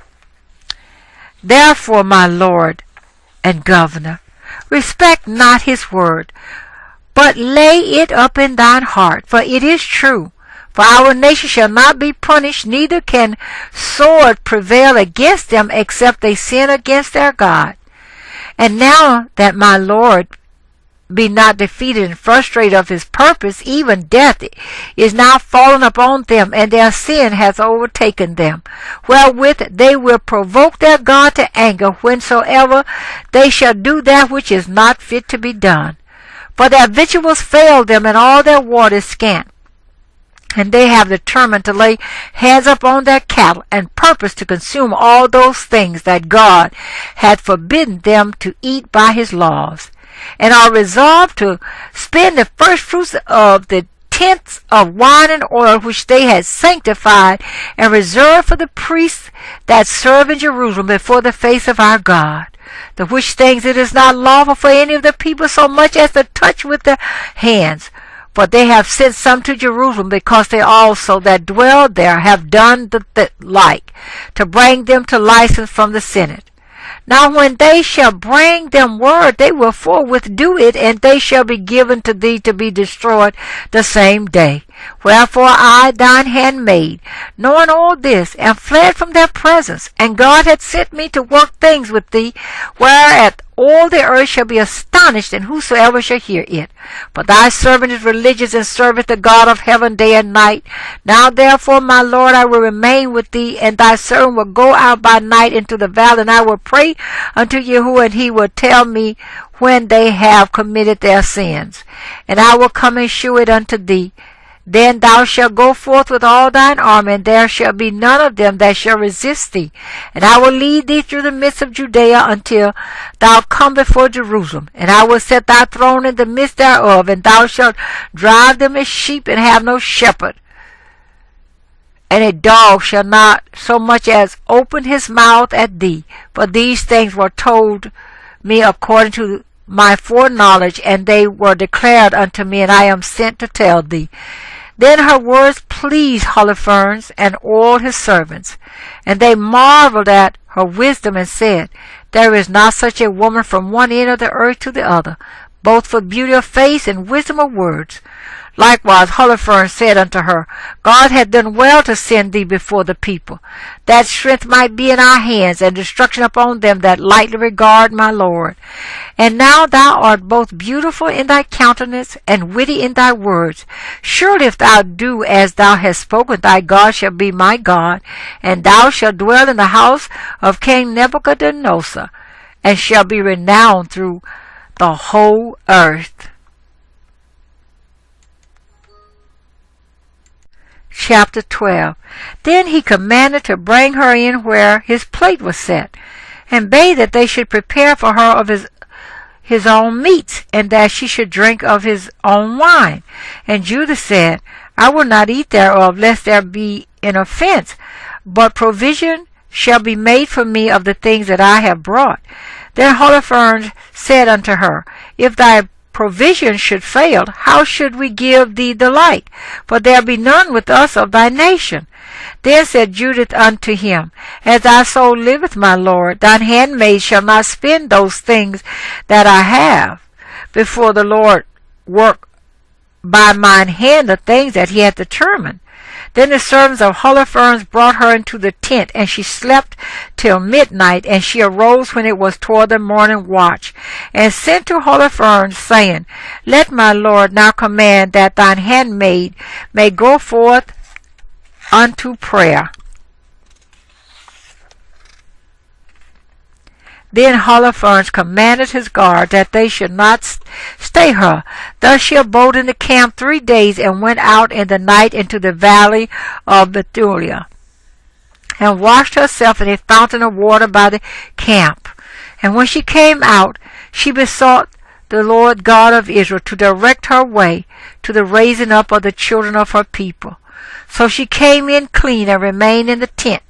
Therefore, my lord and governor, respect not his word, but lay it up in thine heart, for it is true. For our nation shall not be punished, neither can sword prevail against them, except they sin against their God. And now that my lord be not defeated and frustrated of his purpose, even death is now fallen upon them, and their sin has overtaken them, wherewith they will provoke their God to anger, whensoever they shall do that which is not fit to be done. For their victuals fail them, and all their water is scant. And they have determined to lay hands upon their cattle, and purpose to consume all those things that God had forbidden them to eat by his laws, and are resolved to spend the first fruits of the tenths of wine and oil which they had sanctified and reserved for the priests that serve in Jerusalem before the face of our God. The which things it is not lawful for any of the people so much as to touch with their hands. For they have sent some to Jerusalem, because they also that dwell there have done the like, to bring them to license from the Senate. Now when they shall bring them word, they will forthwith do it, and they shall be given to thee to be destroyed the same day. Wherefore I, thine handmaid, knowing all this, am fled from their presence, and God hath sent me to work things with thee, whereat all the earth shall be astonished, and whosoever shall hear it. For thy servant is religious, and serveth the God of heaven day and night. Now therefore, my Lord, I will remain with thee, and thy servant will go out by night into the valley, and I will pray unto Yahuwah, and he will tell me when they have committed their sins. And I will come and shew it unto thee. Then thou shalt go forth with all thine army, and there shall be none of them that shall resist thee. And I will lead thee through the midst of Judea until thou come before Jerusalem. And I will set thy throne in the midst thereof, and thou shalt drive them as sheep, and have no shepherd. And a dog shall not so much as open his mouth at thee. For these things were told me according to my foreknowledge, and they were declared unto me, and I am sent to tell thee. Then her words pleased Holofernes and all his servants, and they marveled at her wisdom, and said, There is not such a woman from one end of the earth to the other, both for beauty of face and wisdom of words. Likewise Holofernes said unto her, God hath done well to send thee before the people, that strength might be in our hands, and destruction upon them that lightly regard my Lord. And now thou art both beautiful in thy countenance, and witty in thy words. Surely if thou do as thou hast spoken, thy God shall be my God, and thou shalt dwell in the house of King Nebuchadnezzar, and shall be renowned through the whole earth. Chapter 12. Then he commanded to bring her in where his plate was set, and bade that they should prepare for her of his own meats, and that she should drink of his own wine. And Judith said, I will not eat thereof, lest there be an offense, but provision shall be made for me of the things that I have brought. Then Holofernes said unto her, If thy provision should fail, how should we give thee the like? For there be none with us of thy nation. Then said Judith unto him, As thy soul liveth, my lord, thine handmaid shall not spend those things that I have, before the Lord work by mine hand the things that he hath determined. Then the servants of Holofernes brought her into the tent, and she slept till midnight, and she arose when it was toward the morning watch, and sent to Holofernes, saying, Let my lord now command that thine handmaid may go forth unto prayer. Then Holofernes commanded his guard that they should not stay her. Thus she abode in the camp 3 days, and went out in the night into the valley of Bethulia, and washed herself in a fountain of water by the camp. And when she came out, she besought the Lord God of Israel to direct her way to the raising up of the children of her people. So she came in clean, and remained in the tent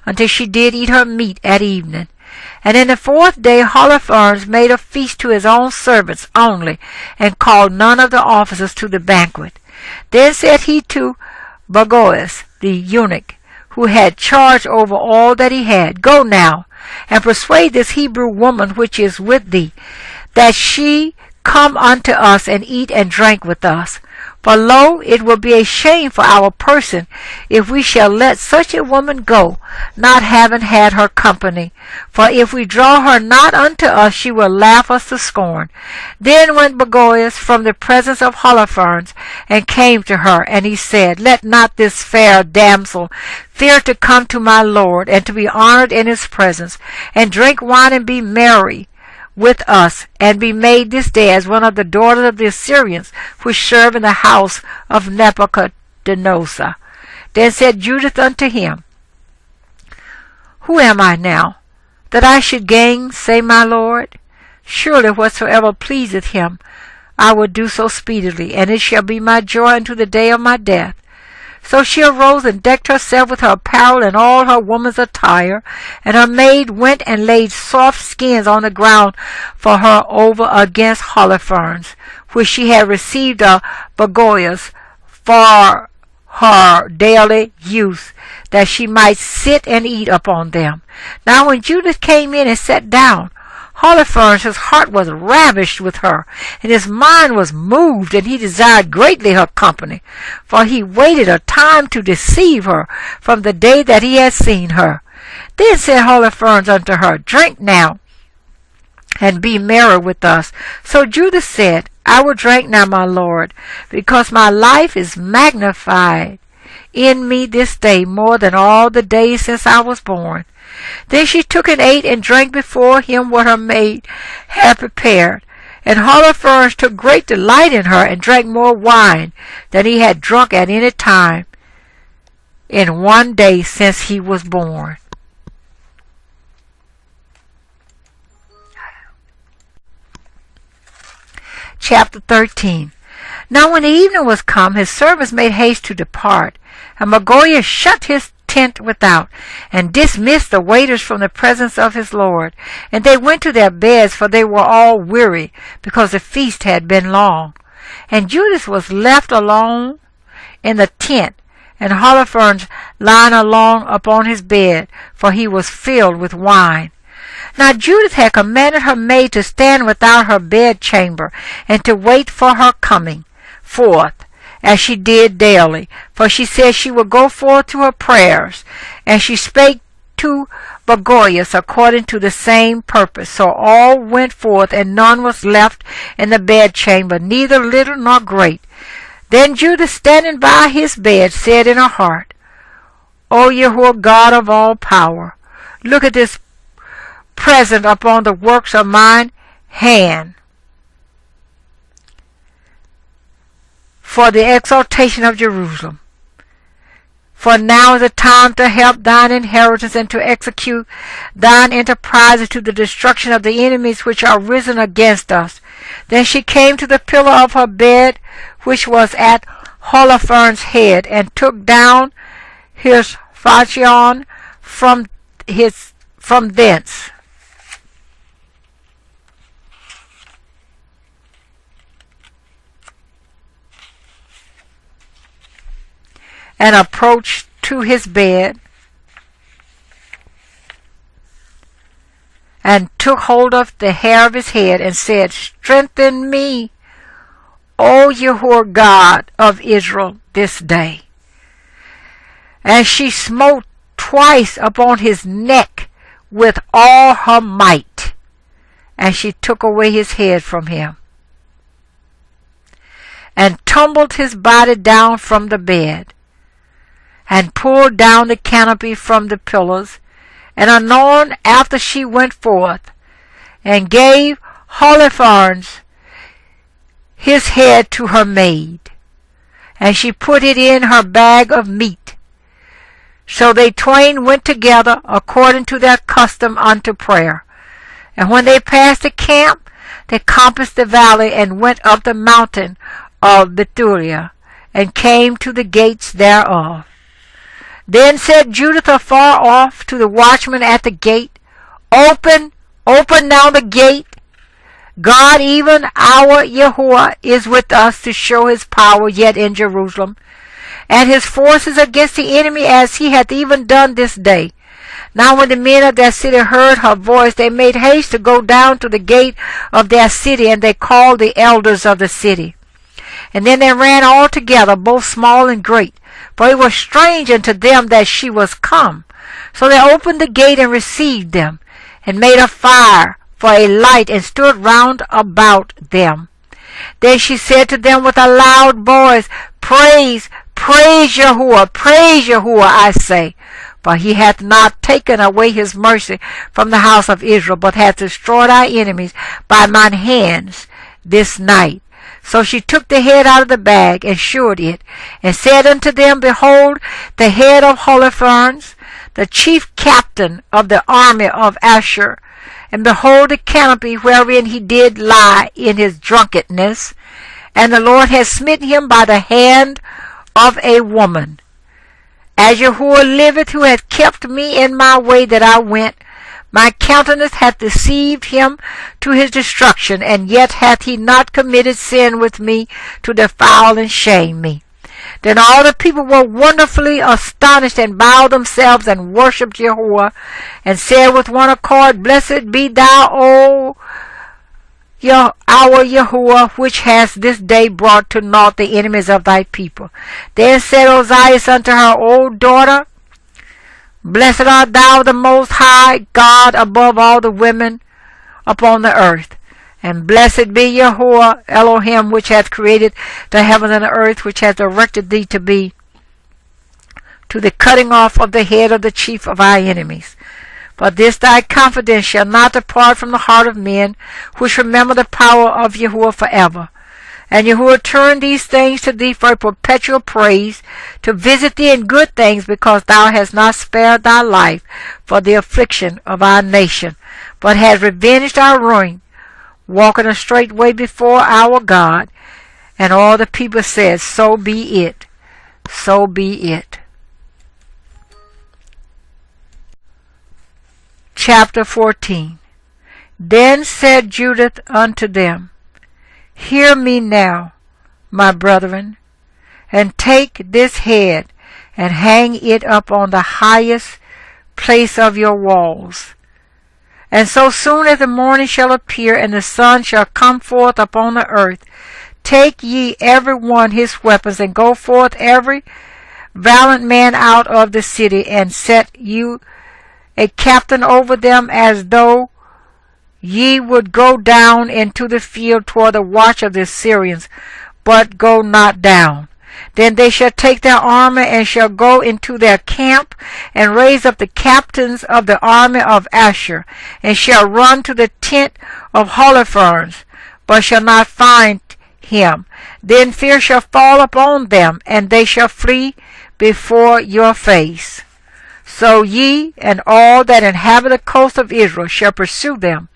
until she did eat her meat at evening. And in the 4th day Holofernes made a feast to his own servants only, and called none of the officers to the banquet. Then said he to Bagoas the eunuch, who had charge over all that he had, Go now, and persuade this Hebrew woman which is with thee, that she come unto us, and eat and drink with us. For lo, it will be a shame for our person if we shall let such a woman go, not having had her company. For if we draw her not unto us, she will laugh us to scorn. Then went Bagoas from the presence of Holofernes, and came to her, and he said, Let not this fair damsel fear to come to my lord, and to be honored in his presence, and drink wine, and be merry with us, and be made this day as one of the daughters of the Assyrians, which serve in the house of Nebuchadnezzar. Then said Judith unto him, Who am I now, that I should gainsay my lord? Surely whatsoever pleaseth him, I will do so speedily, and it shall be my joy unto the day of my death. So she arose and decked herself with her apparel and all her woman's attire, and her maid went and laid soft skins on the ground for her over against Holofernes, which she had received of Bagoas for her daily use, that she might sit and eat upon them. Now when Judith came in and sat down, Holofernes, his heart was ravished with her, and his mind was moved, and he desired greatly her company, for he waited a time to deceive her from the day that he had seen her. Then said Holofernes unto her, Drink now, and be merry with us. So Judith said, I will drink now, my lord, because my life is magnified in me this day more than all the days since I was born. Then she took and ate and drank before him what her maid had prepared. And Holofernes took great delight in her, and drank more wine than he had drunk at any time in one day since he was born. Chapter 13. Now when the evening was come, his servants made haste to depart, and Bethulia shut his tent without, and dismissed the waiters from the presence of his lord. And they went to their beds, for they were all weary, because the feast had been long. And Judith was left alone in the tent, and Holofernes lying along upon his bed, for he was filled with wine. Now Judith had commanded her maid to stand without her bedchamber, and to wait for her coming forth, as she did daily, for she said she would go forth to her prayers. And she spake to Bethulia according to the same purpose. So all went forth, and none was left in the bedchamber, neither little nor great. Then Judith, standing by his bed, said in her heart, O Yahuwah, God of all power, look at this present upon the works of mine hand, for the exaltation of Jerusalem. For now is the time to help thine inheritance, and to execute thine enterprises to the destruction of the enemies which are risen against us. Then she came to the pillar of her bed, which was at Holofernes' head, and took down his falchion from thence, and approached to his bed, and took hold of the hair of his head, and said, Strengthen me, O Yahuwah God of Israel, this day. And she smote twice upon his neck with all her might, and she took away his head from him, and tumbled his body down from the bed, and pulled down the canopy from the pillars. And anon after she went forth, and gave Holofernes his head to her maid, and she put it in her bag of meat. So they twain went together according to their custom unto prayer. And when they passed the camp, they compassed the valley, and went up the mountain of Bethulia, and came to the gates thereof. Then said Judith afar off to the watchman at the gate, Open, open now the gate. God, even our Yahuwah, is with us to show his power yet in Jerusalem, and his forces against the enemy, as he hath even done this day. Now when the men of that city heard her voice, they made haste to go down to the gate of their city, and they called the elders of the city. And then they ran all together, both small and great, for it was strange unto them that she was come. So they opened the gate and received them, and made a fire for a light, and stood round about them. Then she said to them with a loud voice, Praise, praise Yahuwah, I say. For he hath not taken away his mercy from the house of Israel, but hath destroyed our enemies by mine hands this night. So she took the head out of the bag, and shewed it, and said unto them, Behold, the head of Holofernes, the chief captain of the army of Ashur, and behold the canopy wherein he did lie in his drunkenness, and the Lord has smitten him by the hand of a woman. As Yahuwah liveth, who hath kept me in my way that I went, my countenance hath deceived him to his destruction, and yet hath he not committed sin with me to defile and shame me. Then all the people were wonderfully astonished, and bowed themselves, and worshipped Jehovah, and said with one accord, Blessed be thou, O our Yahuwah, which hast this day brought to naught the enemies of thy people. Then said Ozias unto her, O daughter, blessed art thou the Most High God above all the women upon the earth. And blessed be Yahuwah Elohim, which hath created the heavens and the earth, which hath directed thee to be to the cutting off of the head of the chief of our enemies. But this thy confidence shall not depart from the heart of men, which remember the power of Yahuwah forever. And Yahuwah turned these things to thee for a perpetual praise, to visit thee in good things, because thou hast not spared thy life for the affliction of our nation, but hast revenged our ruin, walking a straight way before our God. And all the people said, So be it, so be it. Chapter 14. Then said Judith unto them, Hear me now, my brethren, and take this head, and hang it up on the highest place of your walls. And so soon as the morning shall appear, and the sun shall come forth upon the earth, take ye every one his weapons, and go forth every valiant man out of the city, and set you a captain over them, as though ye would go down into the field toward the watch of the Assyrians, but go not down. Then they shall take their armor, and shall go into their camp, and raise up the captains of the army of Ashur, and shall run to the tent of Holofernes, but shall not find him. Then fear shall fall upon them, and they shall flee before your face. So ye and all that inhabit the coast of Israel shall pursue them,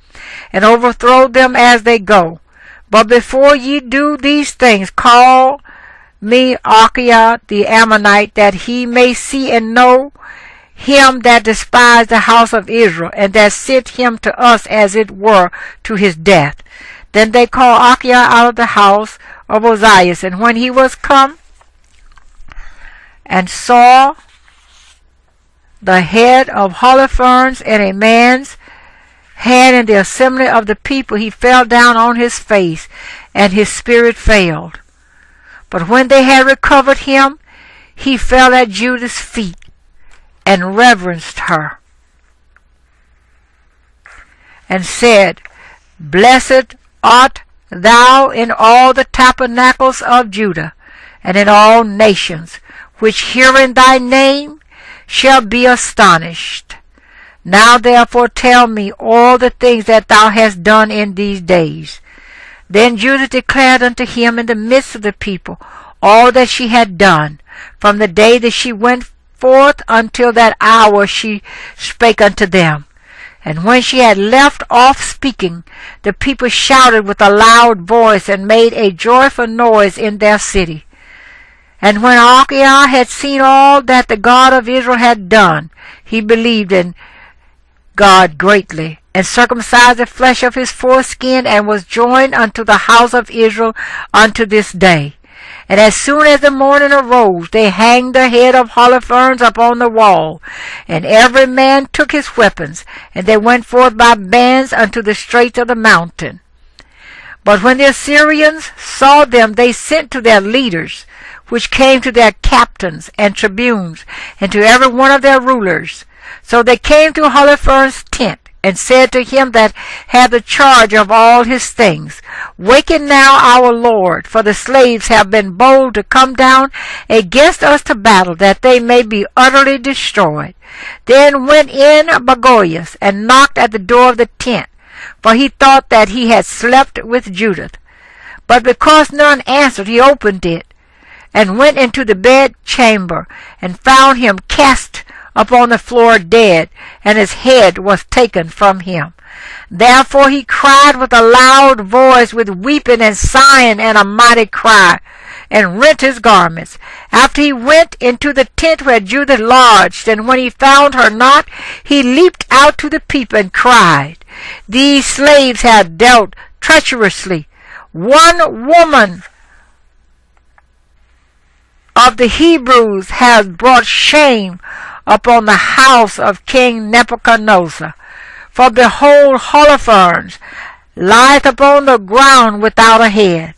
and overthrow them as they go. But before ye do these things, call me Achiah the Ammonite, that he may see and know him that despised the house of Israel, and that sent him to us as it were to his death. Then they called Achiah out of the house of Ozias, and when he was come and saw the head of Holofernes in a man's hand in the assembly of the people, he fell down on his face, and his spirit failed. But when they had recovered him, he fell at Judith's feet, and reverenced her, and said, Blessed art thou in all the tabernacles of Judah, and in all nations, which hearing thy name shall be astonished. Now therefore tell me all the things that thou hast done in these days. Then Judith declared unto him in the midst of the people all that she had done, from the day that she went forth until that hour she spake unto them. And when she had left off speaking, the people shouted with a loud voice, and made a joyful noise in their city. And when Achiah had seen all that the God of Israel had done, he believed in God greatly, and circumcised the flesh of his foreskin, and was joined unto the house of Israel unto this day. And as soon as the morning arose, they hanged the head of Holofernes upon the wall, and every man took his weapons, and they went forth by bands unto the straits of the mountain. But when the Assyrians saw them, they sent to their leaders, which came to their captains and tribunes, and to every one of their rulers. So they came to Holofernes' tent, and said to him that had the charge of all his things, Waken now our Lord, for the slaves have been bold to come down against us to battle, that they may be utterly destroyed. Then went in Bagolias, and knocked at the door of the tent, for he thought that he had slept with Judith. But because none answered, he opened it, and went into the bedchamber, and found him cast upon the floor dead, and his head was taken from him. Therefore he cried with a loud voice, with weeping and sighing and a mighty cry, and rent his garments. After he went into the tent where Judith lodged, and when he found her not, he leaped out to the people and cried, These slaves have dealt treacherously. One woman of the Hebrews has brought shame upon the house of King Nebuchadnezzar. For behold, Holofernes lieth upon the ground without a head.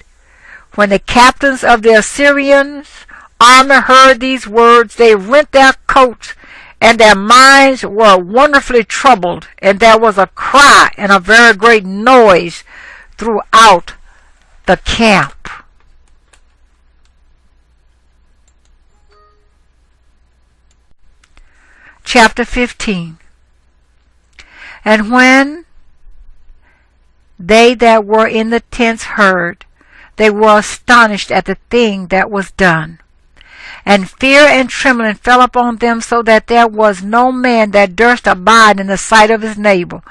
When the captains of the Assyrians' army heard these words, they rent their coats, and their minds were wonderfully troubled, and there was a cry and a very great noise throughout the camp. Chapter 15. And when they that were in the tents heard, they were astonished at the thing that was done. And fear and trembling fell upon them, so that there was no man that durst abide in the sight of his neighbor.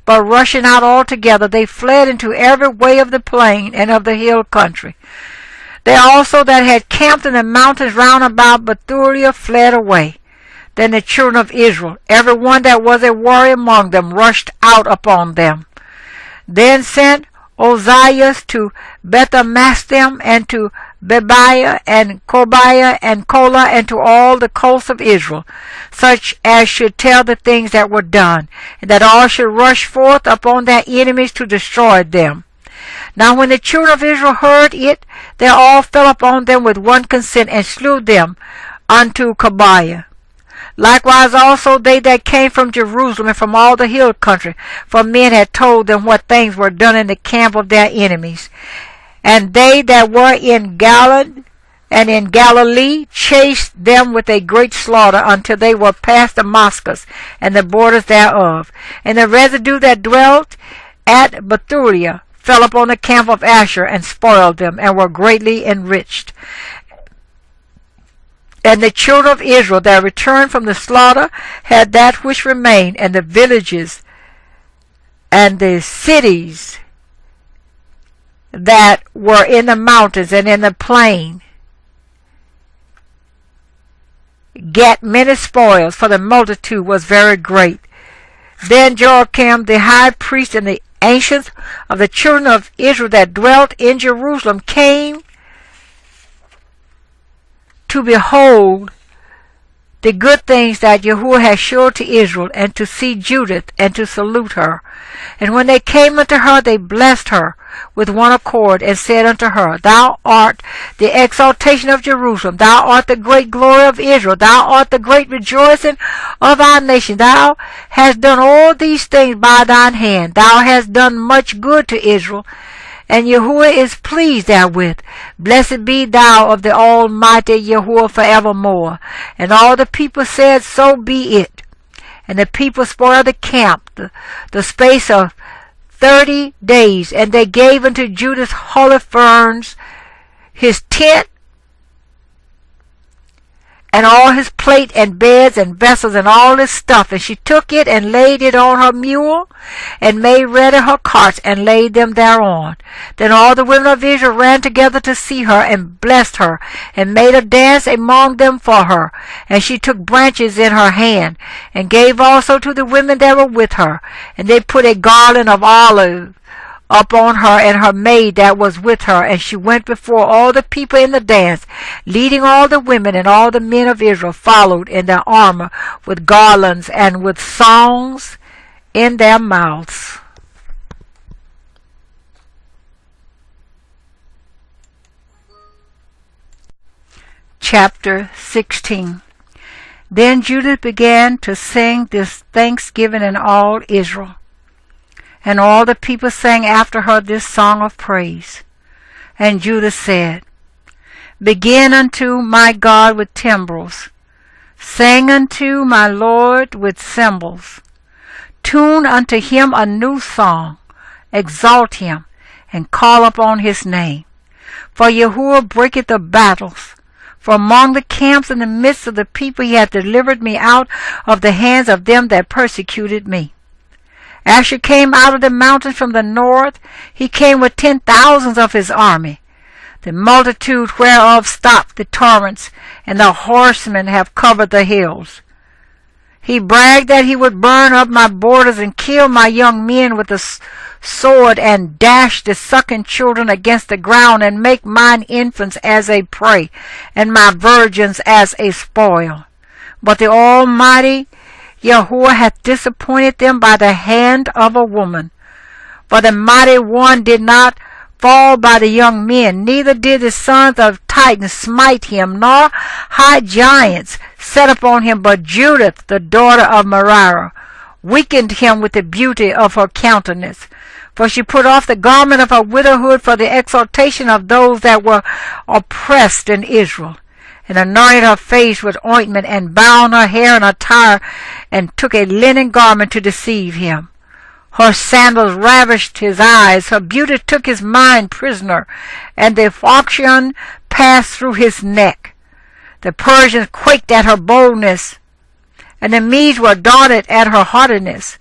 But rushing out altogether, they fled into every way of the plain and of the hill country. They also that had camped in the mountains round about Bethulia fled away. Then the children of Israel, every one that was a warrior among them, rushed out upon them. Then sent Ozias to Bethamastem, and to Bebiah, and Kobiah, and Kola, and to all the coasts of Israel, such as should tell the things that were done, and that all should rush forth upon their enemies to destroy them. Now when the children of Israel heard it, they all fell upon them with one consent, and slew them unto Kobiah. Likewise also they that came from Jerusalem and from all the hill country, for men had told them what things were done in the camp of their enemies. And they that were in Galilee and in Galilee chased them with a great slaughter until they were past Damascus and the borders thereof. And the residue that dwelt at Bethulia fell upon the camp of Asher and spoiled them, and were greatly enriched. And the children of Israel that returned from the slaughter had that which remained, and the villages and the cities that were in the mountains and in the plain get many spoils, for the multitude was very great. Then Joachim the high priest and the ancients of the children of Israel that dwelt in Jerusalem came to behold the good things that Yahuwah had showed to Israel, and to see Judith, and to salute her. And when they came unto her, they blessed her with one accord, and said unto her, Thou art the exaltation of Jerusalem, thou art the great glory of Israel, thou art the great rejoicing of our nation. Thou hast done all these things by thine hand. Thou hast done much good to Israel, and Yahuwah is pleased therewith. Blessed be thou of the Almighty Yahuwah forevermore. And all the people said, So be it. And the people spoiled the camp the space of 30 days. And they gave unto Judith Holofernes his tent, and all his plate, and beds, and vessels, and all his stuff. And she took it, and laid it on her mule, and made ready her carts, and laid them thereon. Then all the women of Israel ran together to see her, and blessed her, and made a dance among them for her. And she took branches in her hand, and gave also to the women that were with her. And they put a garland of olive upon her and her maid that was with her, and she went before all the people in the dance, leading all the women, and all the men of Israel followed in their armor with garlands and with songs in their mouths. Chapter 16. Then Judith began to sing this thanksgiving in all Israel. And all the people sang after her this song of praise. And Judah said, Begin unto my God with timbrels. Sing unto my Lord with cymbals. Tune unto him a new song. Exalt him, and call upon his name. For Yahuwah breaketh the battles. For among the camps in the midst of the people he hath delivered me out of the hands of them that persecuted me. Asher came out of the mountains from the north. He came with 10,000s of his army, the multitude whereof stopped the torrents, and the horsemen have covered the hills. He bragged that he would burn up my borders and kill my young men with the sword and dash the sucking children against the ground and make mine infants as a prey and my virgins as a spoil. But the Almighty Yahuwah hath disappointed them by the hand of a woman. For the mighty one did not fall by the young men, neither did the sons of Titans smite him, nor high giants set upon him, but Judith, the daughter of Merari, weakened him with the beauty of her countenance. For she put off the garment of her widowhood for the exaltation of those that were oppressed in Israel, and anointed her face with ointment, and bound her hair in attire, and took a linen garment to deceive him. Her sandals ravished his eyes, her beauty took his mind prisoner, and the falchion passed through his neck. The Persians quaked at her boldness, and the Medes were daunted at her haughtiness.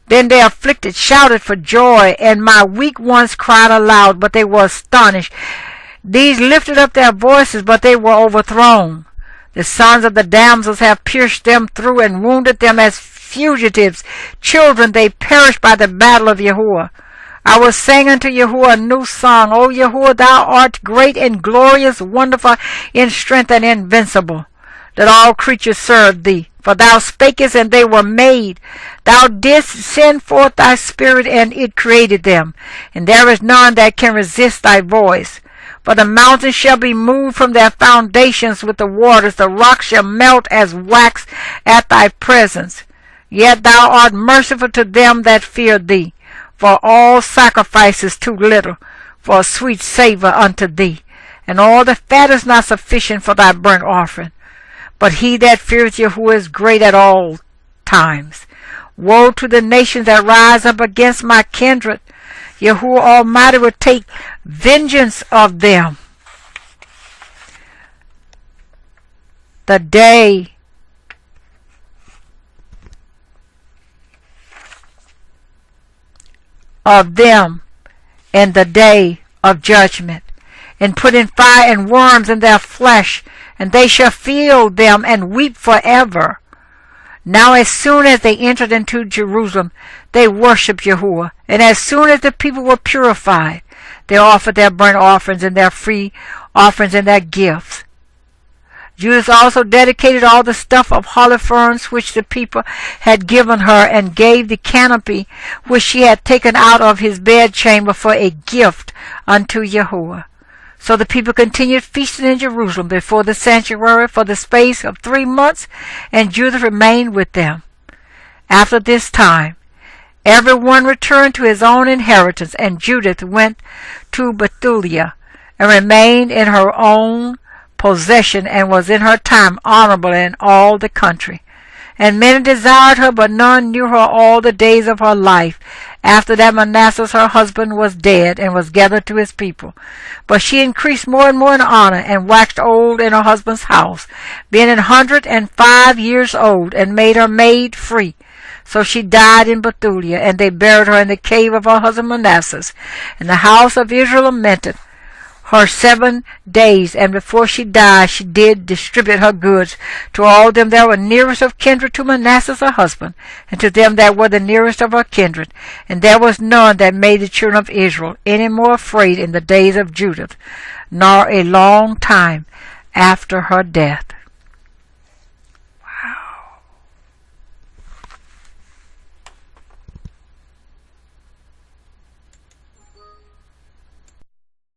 Then the afflicted shouted for joy, and my weak ones cried aloud, but they were astonished. These lifted up their voices, but they were overthrown. The sons of the damsels have pierced them through and wounded them as fugitives. Children, they perished by the battle of Yahuwah. I will sing unto Yahuwah a new song. O Yahuwah, thou art great and glorious, wonderful in strength and invincible. Let all creatures serve thee. For thou spakest, and they were made. Thou didst send forth thy spirit, and it created them. And there is none that can resist thy voice. For the mountains shall be moved from their foundations with the waters. The rocks shall melt as wax at thy presence. Yet thou art merciful to them that fear thee. For all sacrifice is too little for a sweet savour unto thee. And all the fat is not sufficient for thy burnt offering. But he that feareth Yahuwah is great at all times. Woe to the nations that rise up against my kindred. Yahuwah Almighty will take vengeance of them. The day of them and the day of judgment, and put in fire and worms in their flesh, and they shall feel them and weep forever. Now as soon as they entered into Jerusalem, they worshipped Yahuwah, and as soon as the people were purified, they offered their burnt offerings and their free offerings and their gifts. Judith also dedicated all the stuff of Holofernes which the people had given her, and gave the canopy which she had taken out of his bedchamber for a gift unto Yahuwah. So the people continued feasting in Jerusalem before the sanctuary for the space of 3 months, and Judith remained with them. After this time, every one returned to his own inheritance, and Judith went to Bethulia, and remained in her own possession, and was in her time honorable in all the country. And many desired her, but none knew her all the days of her life. After that Manasseh her husband was dead, and was gathered to his people. But she increased more and more in honor, and waxed old in her husband's house, being 105 years old, and made her maid free. So she died in Bethulia, and they buried her in the cave of her husband Manasseh. And the house of Israel lamented her 7 days, and before she died she did distribute her goods to all them that were nearest of kindred to Manasseh her husband, and to them that were the nearest of her kindred. And there was none that made the children of Israel any more afraid in the days of Judith, nor a long time after her death.